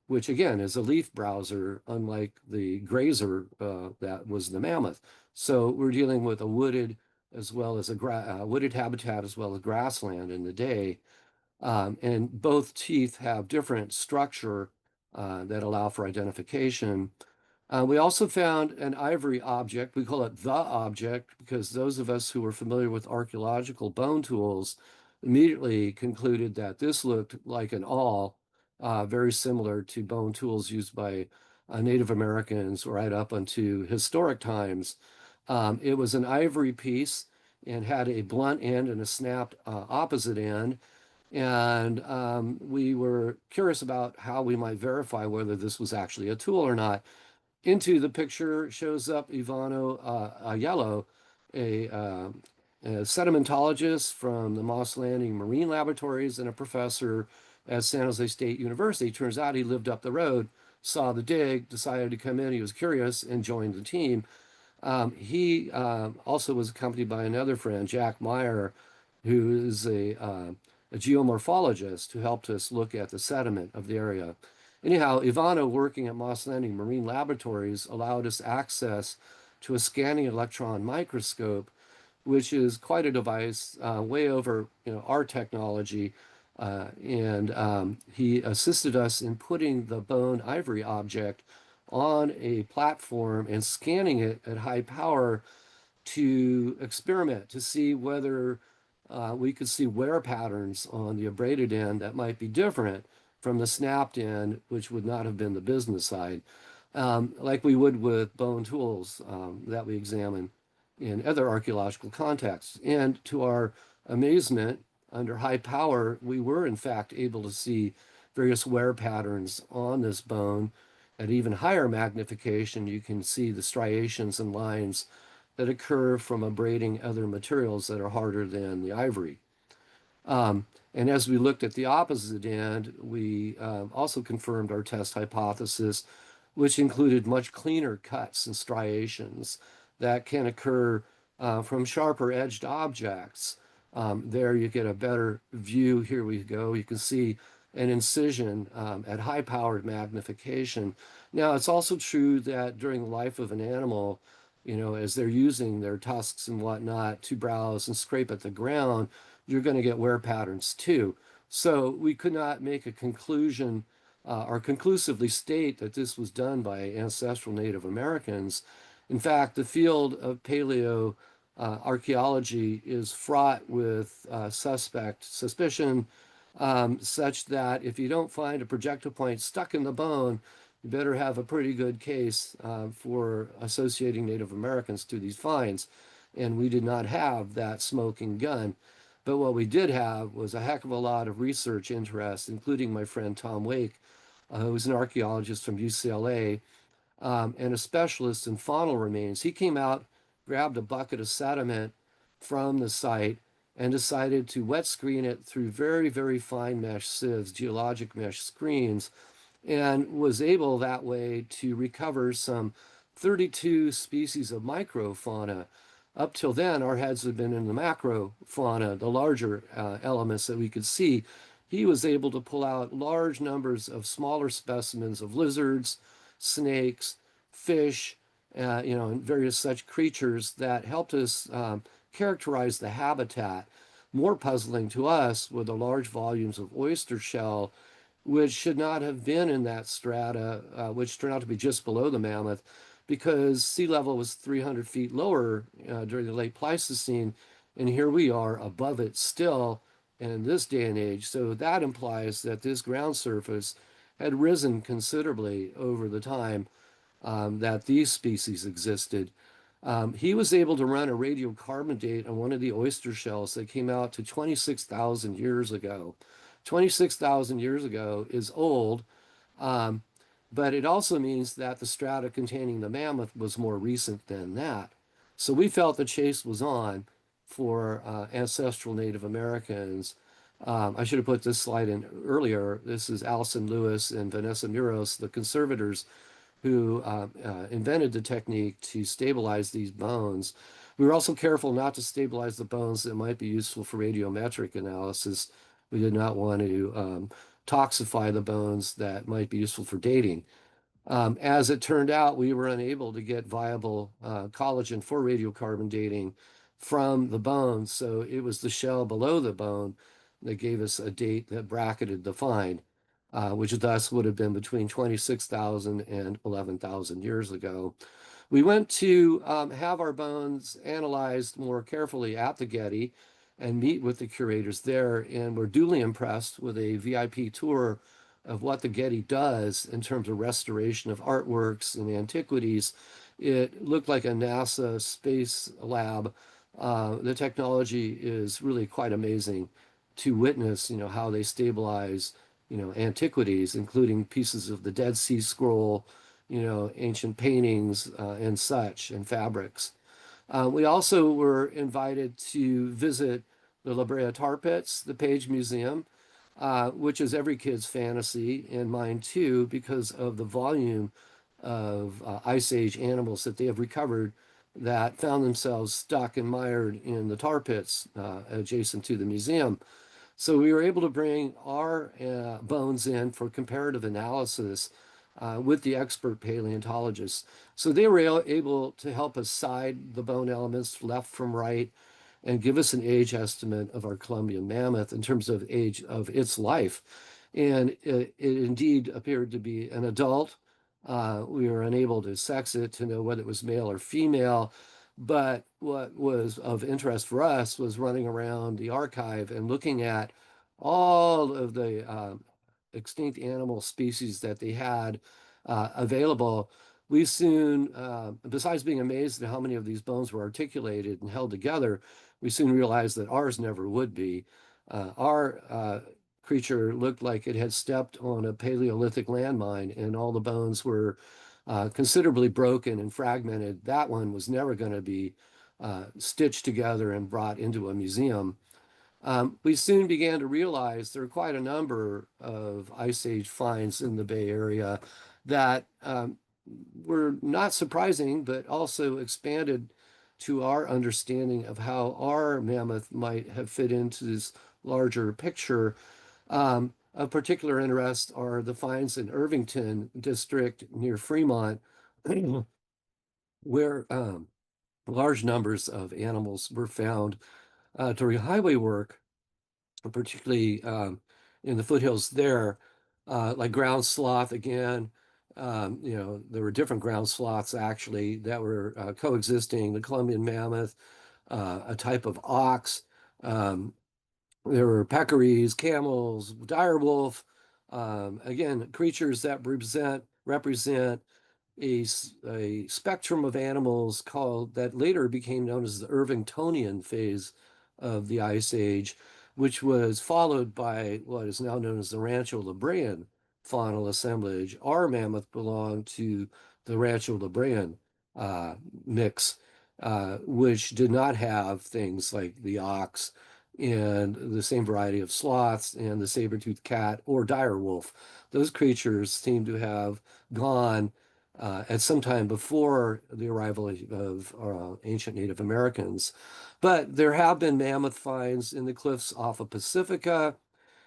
which again is a leaf browser, unlike the grazer that was the mammoth. So we're dealing with a wooded as well as a wooded habitat as well as grassland in the day. And both teeth have different structure that allow for identification. We also found an ivory object. We call it the object because those of us who were familiar with archaeological bone tools immediately concluded that this looked like an awl, very similar to bone tools used by Native Americans right up unto historic times. It was an ivory piece and had a blunt end and a snapped opposite end. And we were curious about how we might verify whether this was actually a tool or not. Into the picture shows up Ivano Aiello, a sedimentologist from the Moss Landing Marine Laboratories and a professor at San Jose State University. Turns out he lived up the road, saw the dig, decided to come in. He was curious and joined the team. He also was accompanied by another friend, Jack Meyer, who is a geomorphologist who helped us look at the sediment of the area. Anyhow, Ivano, working at Moss Landing Marine Laboratories, allowed us access to a scanning electron microscope, which is quite a device, way over our technology. And he assisted us in putting the bone ivory object on a platform and scanning it at high power to experiment to see whether we could see wear patterns on the abraded end that might be different from the snapped end, which would not have been the business side, like we would with bone tools that we examine in other archaeological contexts. And to our amazement, under high power, we were in fact able to see various wear patterns on this bone. At even higher magnification, you can see the striations and lines that occur from abrading other materials that are harder than the ivory. And as we looked at the opposite end, we also confirmed our test hypothesis, which included much cleaner cuts and striations that can occur from sharper edged objects. There you get a better view. Here we go. You can see an incision at high powered magnification. Now, it's also true that during the life of an animal, as they're using their tusks and whatnot to browse and scrape at the ground, you're going to get wear patterns too. So we could not make a conclusion or conclusively state that this was done by ancestral Native Americans. In fact, the field of paleo archaeology is fraught with suspicion, such that if you don't find a projectile point stuck in the bone, you better have a pretty good case for associating Native Americans to these finds. And we did not have that smoking gun. But what we did have was a heck of a lot of research interest, including my friend Tom Wake, who's an archaeologist from UCLA and a specialist in faunal remains. He came out, grabbed a bucket of sediment from the site, and decided to wet screen it through very, very fine mesh sieves, geologic mesh screens, and was able that way to recover some 32 species of microfauna. Up till then, our heads had been in the macrofauna, the larger elements that we could see. He was able to pull out large numbers of smaller specimens of lizards, snakes, fish, and various such creatures that helped us characterize the habitat. More puzzling to us were the large volumes of oyster shell, which should not have been in that strata, which turned out to be just below the mammoth, because sea level was 300 feet lower during the late Pleistocene, and here we are above it still in this day and age. So that implies that this ground surface had risen considerably over the time that these species existed. He was able to run a radiocarbon date on one of the oyster shells that came out to 26,000 years ago. 26,000 years ago is old, but it also means that the strata containing the mammoth was more recent than that. So we felt the chase was on for ancestral Native Americans. I should have put this slide in earlier. This is Allison Lewis and Vanessa Muros, the conservators who invented the technique to stabilize these bones. We were also careful not to stabilize the bones that might be useful for radiometric analysis. We did not want to toxify the bones that might be useful for dating. As it turned out, we were unable to get viable collagen for radiocarbon dating from the bones, so it was the shell below the bone that gave us a date that bracketed the find, which thus would have been between 26,000 and 11,000 years ago. We went to have our bones analyzed more carefully at the Getty and meet with the curators there, and were duly impressed with a VIP tour of what the Getty does in terms of restoration of artworks and antiquities. It looked like a NASA space lab. The technology is really quite amazing. to witness, how they stabilize, antiquities, including pieces of the Dead Sea Scroll, ancient paintings and such, and fabrics. We also were invited to visit the La Brea Tar Pits, the Page Museum, which is every kid's fantasy, and mine too, because of the volume of Ice Age animals that they have recovered that found themselves stuck and mired in the tar pits adjacent to the museum. So we were able to bring our bones in for comparative analysis with the expert paleontologists. So they were able to help us side the bone elements left from right and give us an age estimate of our Columbian mammoth in terms of age of its life. And it indeed appeared to be an adult. We were unable to sex it to know whether it was male or female. But what was of interest for us was running around the archive and looking at all of the extinct animal species that they had available. We soon, besides being amazed at how many of these bones were articulated and held together, we soon realized that ours never would be. Our creature looked like it had stepped on a Paleolithic landmine, and all the bones were considerably broken and fragmented. That one was never going to be stitched together and brought into a museum. We soon began to realize there are quite a number of Ice Age finds in the Bay Area that were not surprising, but also expanded to our understanding of how our mammoth might have fit into this larger picture. Of particular interest are the finds in Irvington district near Fremont, where large numbers of animals were found during highway work, particularly in the foothills there, like ground sloth again. There were different ground sloths actually that were coexisting, the Columbian mammoth, a type of ox. There were peccaries, camels, dire wolf, again, creatures that represent a spectrum of animals called that later became known as the Irvingtonian phase of the Ice Age, which was followed by what is now known as the Rancho La Brean faunal assemblage. Our mammoth belonged to the Rancho La Brean mix, which did not have things like the ox and the same variety of sloths and the saber-toothed cat or dire wolf. Those creatures seem to have gone at some time before the arrival of ancient Native Americans. But there have been mammoth finds in the cliffs off of Pacifica,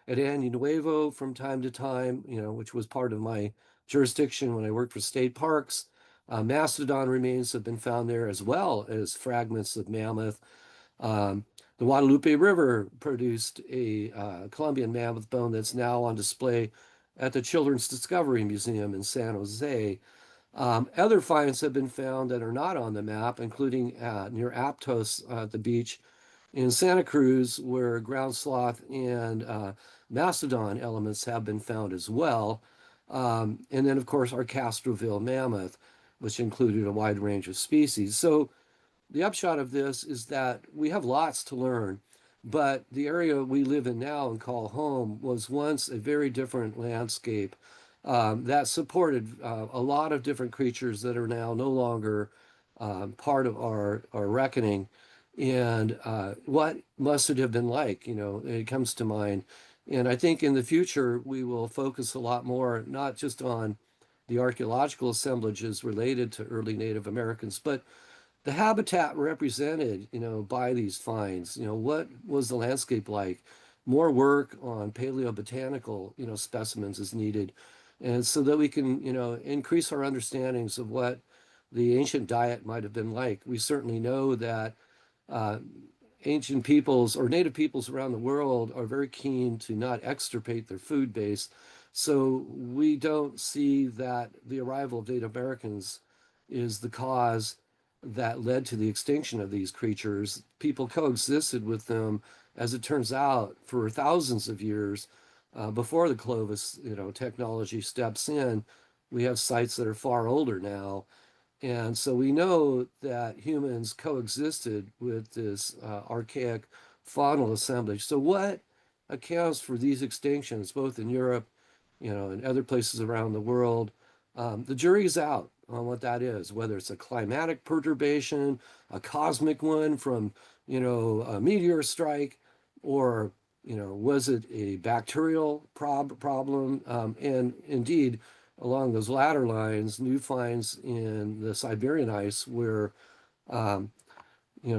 at Año Nuevo from time to time, which was part of my jurisdiction when I worked for state parks. Mastodon remains have been found there as well as fragments of mammoth. The Guadalupe River produced a Columbian mammoth bone that's now on display at the Children's Discovery Museum in San Jose. Other finds have been found that are not on the map, including near Aptos at the beach in Santa Cruz, where ground sloth and mastodon elements have been found as well. And then, of course, our Castroville mammoth, which included a wide range of species. So the upshot of this is that we have lots to learn, but the area we live in now and call home was once a very different landscape that supported a lot of different creatures that are now no longer part of our reckoning. And what must it have been like, it comes to mind. And I think in the future, we will focus a lot more, not just on the archaeological assemblages related to early Native Americans, but the habitat represented, by these finds. What was the landscape like? More work on paleobotanical, specimens is needed. And so that we can, increase our understandings of what the ancient diet might have been like. We certainly know that uh, ancient peoples or native peoples around the world are very keen to not extirpate their food base. So we don't see that the arrival of Native Americans is the cause that led to the extinction of these creatures. People coexisted with them, as it turns out, for thousands of years before the Clovis, technology steps in. We have sites that are far older now, and so we know that humans coexisted with this archaic faunal assemblage. So what accounts for these extinctions, both in Europe, and other places around the world. The jury's out on what that is, whether it's a climatic perturbation, a cosmic one from, a meteor strike, or, was it a bacterial problem? And indeed, along those latter lines, new finds in the Siberian ice where um,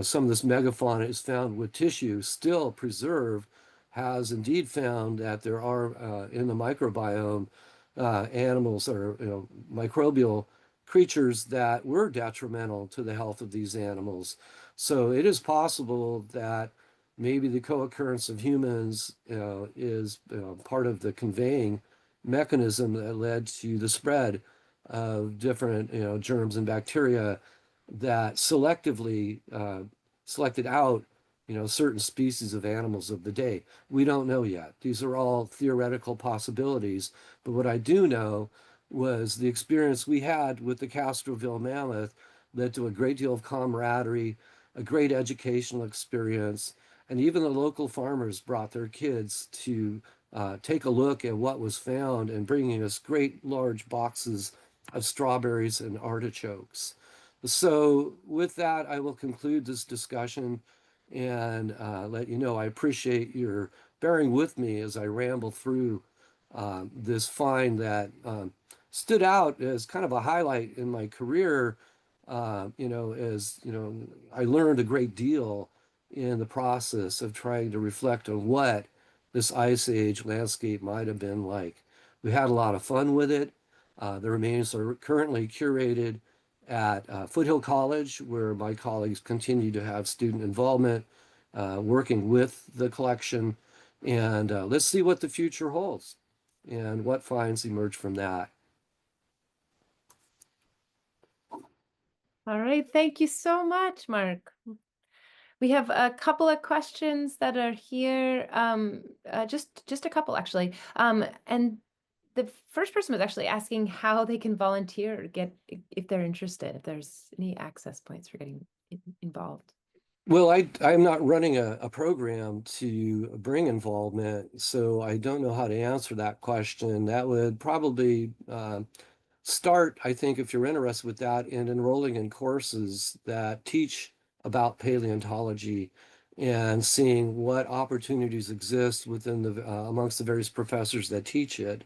some of this megafauna is found with tissue still preserved, has indeed found that there are in the microbiome animals or microbial creatures that were detrimental to the health of these animals. So it is possible that maybe the co-occurrence of humans is part of the conveying mechanism that led to the spread of different germs and bacteria that selectively selected out certain species of animals of the day. We don't know yet. These are all theoretical possibilities. But what I do know was the experience we had with the Castroville mammoth led to a great deal of camaraderie, a great educational experience, and even the local farmers brought their kids to take a look at what was found and bringing us great large boxes of strawberries and artichokes. So with that, I will conclude this discussion and let you know I appreciate your bearing with me as I ramble through this find that stood out as kind of a highlight in my career. As I learned a great deal in the process of trying to reflect on what this ice age landscape might have been like. We had a lot of fun with it. The remains are currently curated at Foothill College, where my colleagues continue to have student involvement, working with the collection. And let's see what the future holds and what finds emerge from that. All right, thank you so much, Mark. We have a couple of questions that are here, just a couple actually. And the first person was actually asking how they can volunteer, if they're interested, if there's any access points for getting involved. Well, I'm not running a program to bring involvement, so I don't know how to answer that question. That would probably start, I think, if you're interested with that, in enrolling in courses that teach about paleontology and seeing what opportunities exist within the amongst the various professors that teach it.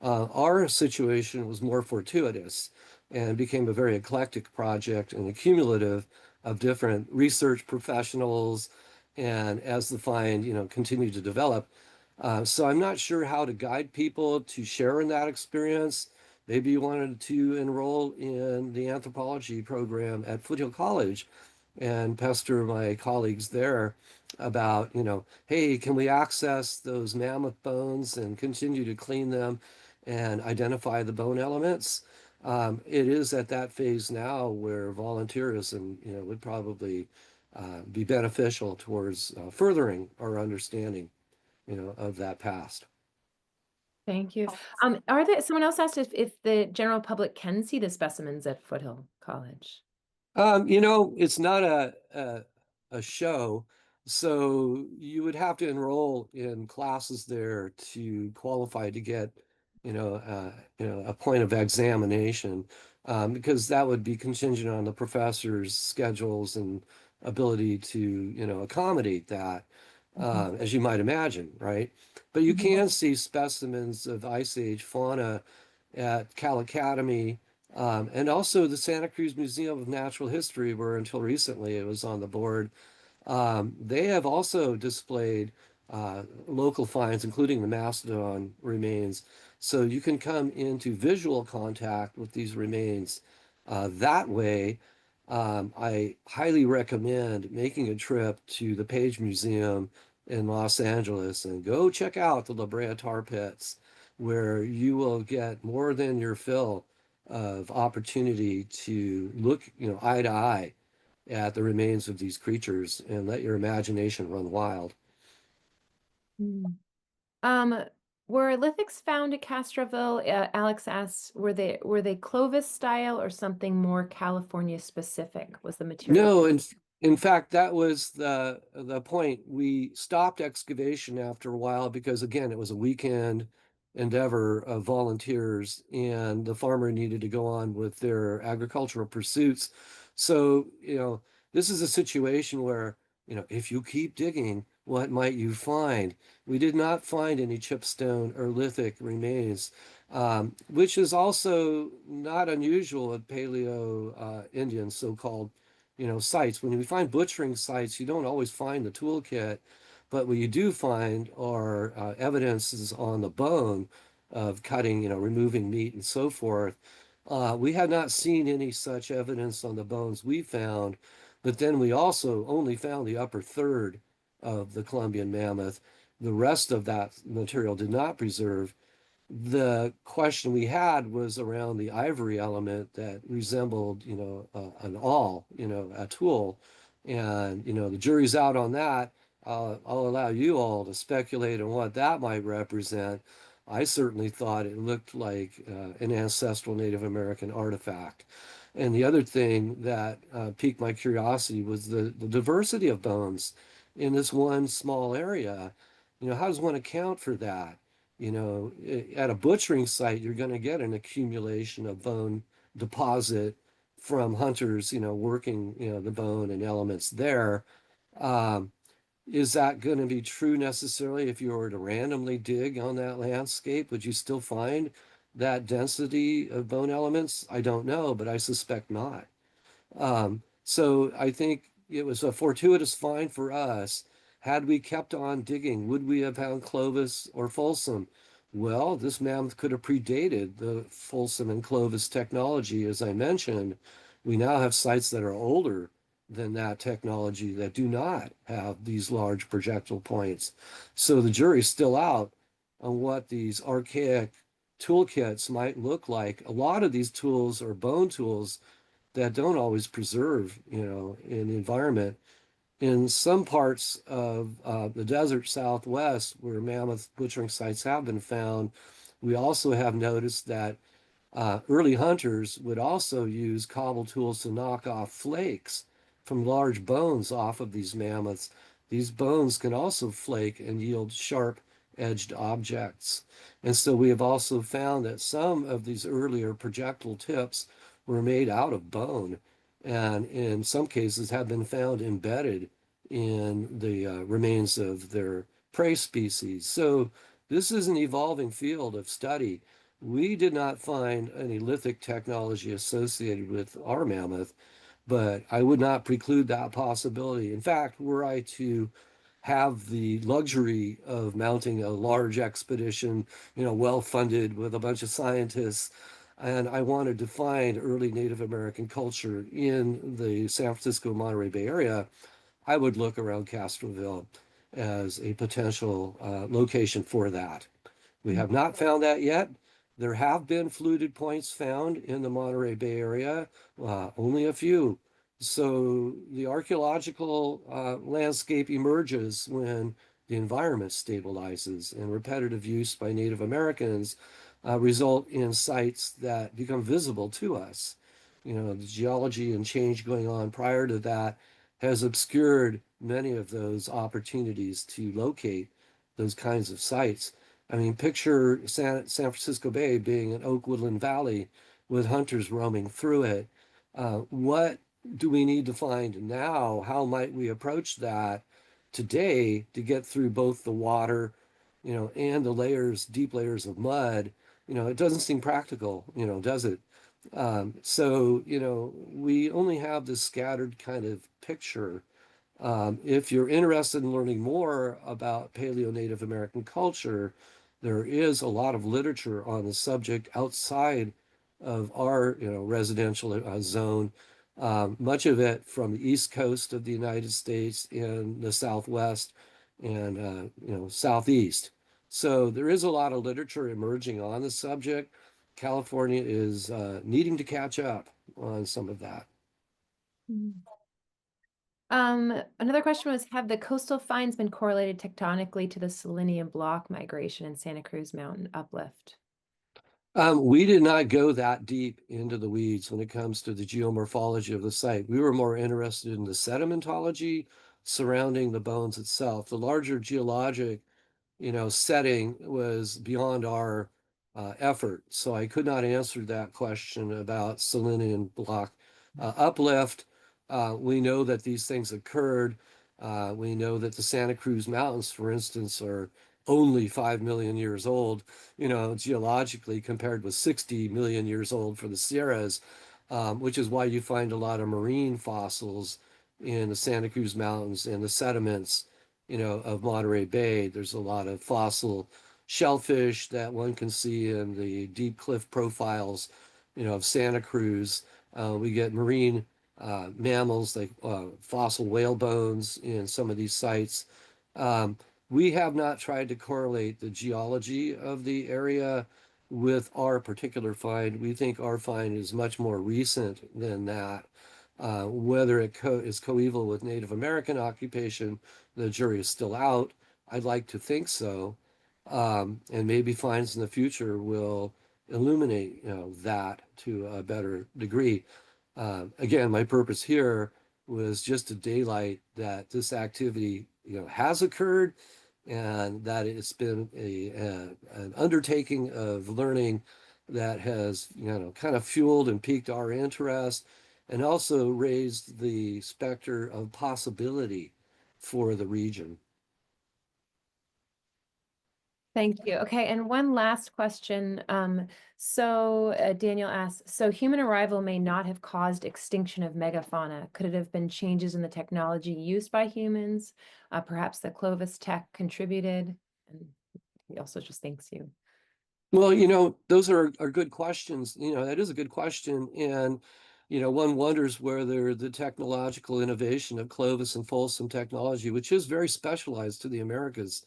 Our situation was more fortuitous and became a very eclectic project and accumulative of different research professionals. And as the find, continued to develop, so I'm not sure how to guide people to share in that experience. Maybe you wanted to enroll in the anthropology program at Foothill College and pester my colleagues there about, hey, can we access those mammoth bones and continue to clean them and identify the bone elements? It is at that phase now where volunteerism, would probably be beneficial towards furthering our understanding, of that past. Thank you. Someone else asked if the general public can see the specimens at Foothill College. It's not a show, so you would have to enroll in classes there to qualify to get, a point of examination, because that would be contingent on the professor's schedules and ability to, accommodate that, as you might imagine, right? But you can see specimens of Ice Age fauna at Cal Academy, and also the Santa Cruz Museum of Natural History, where until recently it was on the board. They have also displayed local finds, including the mastodon remains. So you can come into visual contact with these remains that way. I highly recommend making a trip to the Page Museum in Los Angeles and go check out the La Brea tar pits, where you will get more than your fill of opportunity to look, eye to eye at the remains of these creatures and let your imagination run wild. Mm. Were lithics found at Castroville? Alex asks, were they Clovis style or something more California specific? Was the material? No, In fact, that was the point. We stopped excavation after a while because, again, it was a weekend endeavor of volunteers, and the farmer needed to go on with their agricultural pursuits. So, this is a situation where, if you keep digging, what might you find? We did not find any chipstone or lithic remains, which is also not unusual with Paleo Indian so-called sites. When we find butchering sites, you don't always find the toolkit, but what you do find are evidences on the bone of cutting, removing meat and so forth. We had not seen any such evidence on the bones we found, but then we also only found the upper third of the Columbian mammoth. The rest of that material did not preserve. The question we had was around the ivory element that resembled, an awl, a tool. And, the jury's out on that. I'll allow you all to speculate on what that might represent. I certainly thought it looked like an ancestral Native American artifact. And the other thing that piqued my curiosity was the diversity of bones in this one small area. How does one account for that? At a butchering site, you're going to get an accumulation of bone deposit from hunters, working, the bone and elements there. Um, is that going to be true necessarily if you were to randomly dig on that landscape? Would you still find that density of bone elements? I don't know, but I suspect not. So I think it was a fortuitous find for us. Had we kept on digging, would we have found Clovis or Folsom? Well, this mammoth could have predated the Folsom and Clovis technology, as I mentioned. We now have sites that are older than that technology that do not have these large projectile points. So the jury's still out on what these archaic toolkits might look like. A lot of these tools are bone tools that don't always preserve, in the environment. In some parts of the desert Southwest, where mammoth butchering sites have been found, we also have noticed that early hunters would also use cobble tools to knock off flakes from large bones off of these mammoths. These bones can also flake and yield sharp edged objects. And so we have also found that some of these earlier projectile tips were made out of bone, and in some cases have been found embedded in the remains of their prey species. So this is an evolving field of study. We did not find any lithic technology associated with our mammoth, but I would not preclude that possibility. In fact, were I to have the luxury of mounting a large expedition, well funded with a bunch of scientists, and I wanted to find early Native American culture in the San Francisco Monterey Bay area, I would look around Castroville as a potential location for that. We have not found that yet. There have been fluted points found in the Monterey Bay area, only a few. So the archaeological landscape emerges when the environment stabilizes, and repetitive use by Native Americans result in sites that become visible to us. The geology and change going on prior to that has obscured many of those opportunities to locate those kinds of sites. I mean, picture San Francisco Bay being an oak woodland valley with hunters roaming through it. What do we need to find now? How might we approach that today to get through both the water, and the deep layers of mud? It doesn't seem practical, does it? So, we only have this scattered kind of picture. If you're interested in learning more about Paleo-Native American culture, there is a lot of literature on the subject outside of our, residential zone. Much of it from the East Coast of the United States and the Southwest and, Southeast. So there is a lot of literature emerging on the subject. California is needing to catch up on some of that. Another question was, have the coastal finds been correlated tectonically to the selenium block migration and Santa Cruz Mountain uplift? We did not go that deep into the weeds when it comes to the geomorphology of the site. We were more interested in the sedimentology surrounding the bones itself. The larger geologic, setting was beyond our effort. So I could not answer that question about Selenian block uplift. We know that these things occurred. We know that the Santa Cruz Mountains, for instance, are only 5 million years old, geologically compared with 60 million years old for the Sierras, which is why you find a lot of marine fossils in the Santa Cruz Mountains and the sediments, of Monterey Bay. There's a lot of fossil shellfish that one can see in the deep cliff profiles, of Santa Cruz. We get marine mammals like fossil whale bones in some of these sites. Um, we have not tried to correlate the geology of the area with our particular find. We think our find is much more recent than that. Whether it is coeval with Native American occupation, the jury is still out. I'd like to think so. And maybe finds in the future will illuminate, that to a better degree. Again, my purpose here was just to daylight that this activity, has occurred, and that it's been an undertaking of learning that has, kind of fueled and piqued our interest, and also raised the specter of possibility for the region. Thank you. Okay, and one last question. Daniel asks, so human arrival may not have caused extinction of megafauna. Could it have been changes in the technology used by humans? Perhaps the Clovis tech contributed? And he also just thanks you. Well, those are good questions. That is a good question. And, one wonders whether the technological innovation of Clovis and Folsom technology, which is very specialized to the Americas,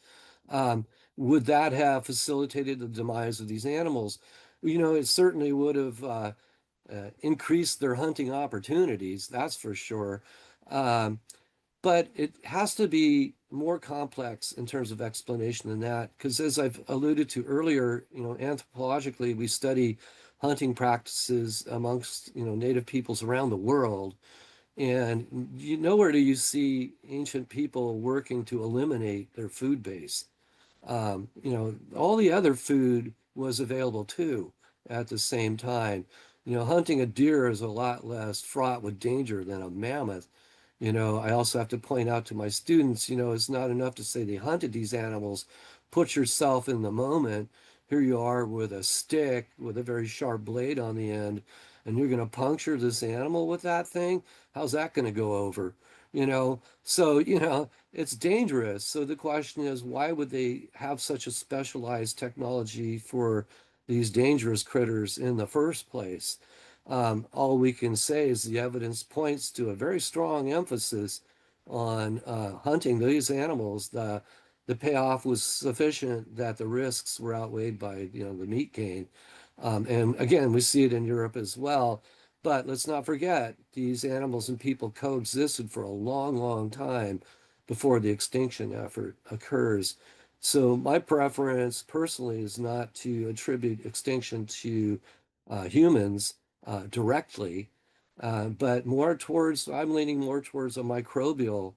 um, would that have facilitated the demise of these animals? It certainly would have increased their hunting opportunities, that's for sure. Um, but it has to be more complex in terms of explanation than that, because as I've alluded to earlier, anthropologically, we study hunting practices amongst, native peoples around the world. And nowhere do you see ancient people working to eliminate their food base. All the other food was available too at the same time. Hunting a deer is a lot less fraught with danger than a mammoth. I also have to point out to my students, it's not enough to say they hunted these animals. Put yourself in the moment. Here you are with a stick with a very sharp blade on the end, and you're going to puncture this animal with that thing. How's that going to go over? So, it's dangerous. So the question is, why would they have such a specialized technology for these dangerous critters in the first place? All we can say is the evidence points to a very strong emphasis on hunting these animals. The payoff was sufficient that the risks were outweighed by the meat gain. And again, we see it in Europe as well. But let's not forget, these animals and people coexisted for a long, long time before the extinction effort occurs. So my preference personally is not to attribute extinction to humans directly, but I'm leaning more towards a microbial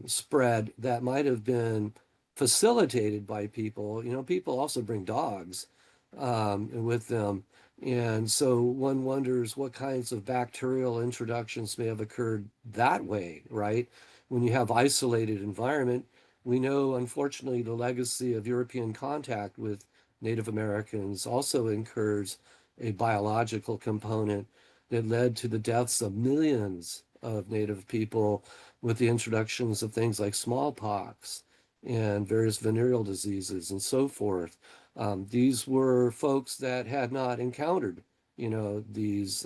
spread that might have been facilitated by people. People also bring dogs with them. And so one wonders what kinds of bacterial introductions may have occurred that way, right? When you have isolated environment, we know, unfortunately, the legacy of European contact with Native Americans also incurs a biological component that led to the deaths of millions of Native people with the introductions of things like smallpox and various venereal diseases and so forth. These were folks that had not encountered, these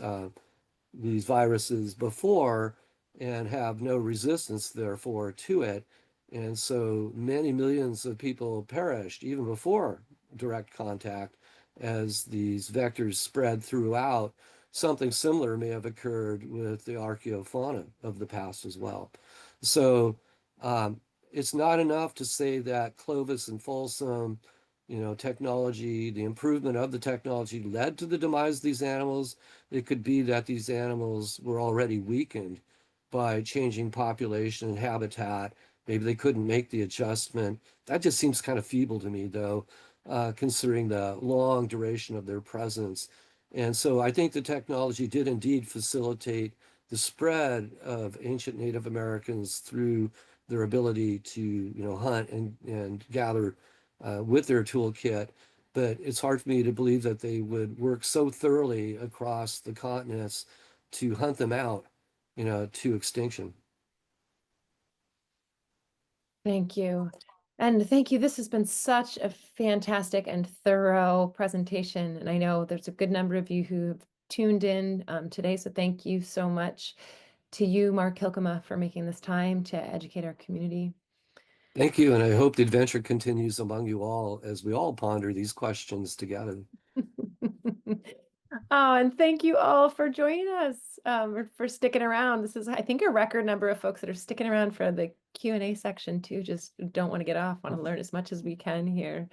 viruses before and have no resistance, therefore, to it. And so many millions of people perished even before direct contact as these vectors spread throughout. Something similar may have occurred with the archaeofauna of the past as well. So it's not enough to say that Clovis and Folsom, technology, the improvement of the technology led to the demise of these animals. It could be that these animals were already weakened by changing population and habitat. Maybe they couldn't make the adjustment. That just seems kind of feeble to me, though, considering the long duration of their presence. And so I think the technology did indeed facilitate the spread of ancient Native Americans through their ability to, hunt and gather with their toolkit. But it's hard for me to believe that they would work so thoroughly across the continents to hunt them out, to extinction. Thank you. And thank you. This has been such a fantastic and thorough presentation. And I know there's a good number of you who have tuned in today. So thank you so much to you, Mark Hylkema, for making this time to educate our community. Thank you. And I hope the adventure continues among you all as we all ponder these questions together. Oh, and thank you all for joining us, or for sticking around. This is, I think, a record number of folks that are sticking around for the Q&A section too. Just don't want to get off, want to learn as much as we can here.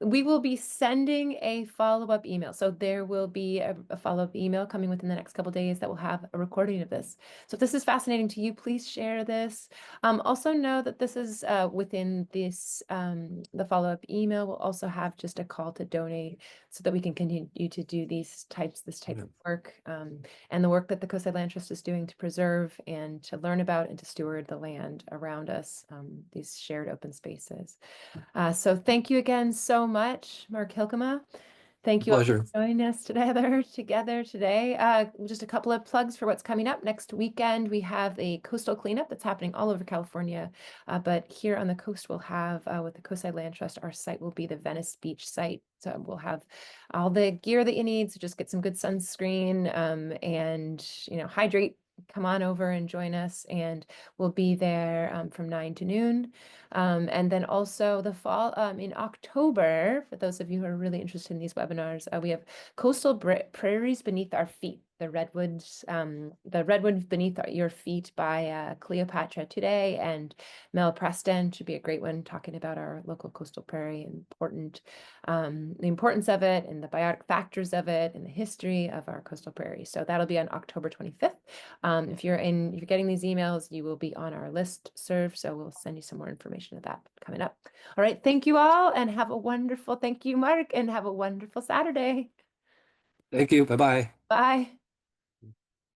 We will be sending a follow-up email. So there will be a follow-up email coming within the next couple of days that will have a recording of this. So if this is fascinating to you, please share this. Also know that this is within this, the follow-up email will also have just a call to donate so that we can continue to do this type of work, and the work that the Coastside Land Trust is doing to preserve and to learn about and to steward the land around us, these shared open spaces. So thank you again so much, Mark Hylkema. Thank you all for Pleasure. joining us together today. Just a couple of plugs for what's coming up. Next weekend, we have a coastal cleanup that's happening all over California. But here on the coast, we'll have, with the Coastside Land Trust, our site will be the Venice Beach site. So we'll have all the gear that you need. So just get some good sunscreen, and, hydrate. Come on over and join us, and we'll be there from 9 to noon. And then also the fall, in October, for those of you who are really interested in these webinars, we have Coastal Prairies Beneath Our Feet, the redwoods beneath your feet by Cleopatra Today and Mel Preston. Should be a great one, talking about our local coastal prairie and the importance of it and the biotic factors of it and the history of our coastal prairie. So that'll be on October 25th. If you're getting these emails, you will be on our list serve. So we'll send you some more information of that coming up. All right. Thank you all, and thank you, Mark, and have a wonderful Saturday. Thank you. Bye-bye. Bye.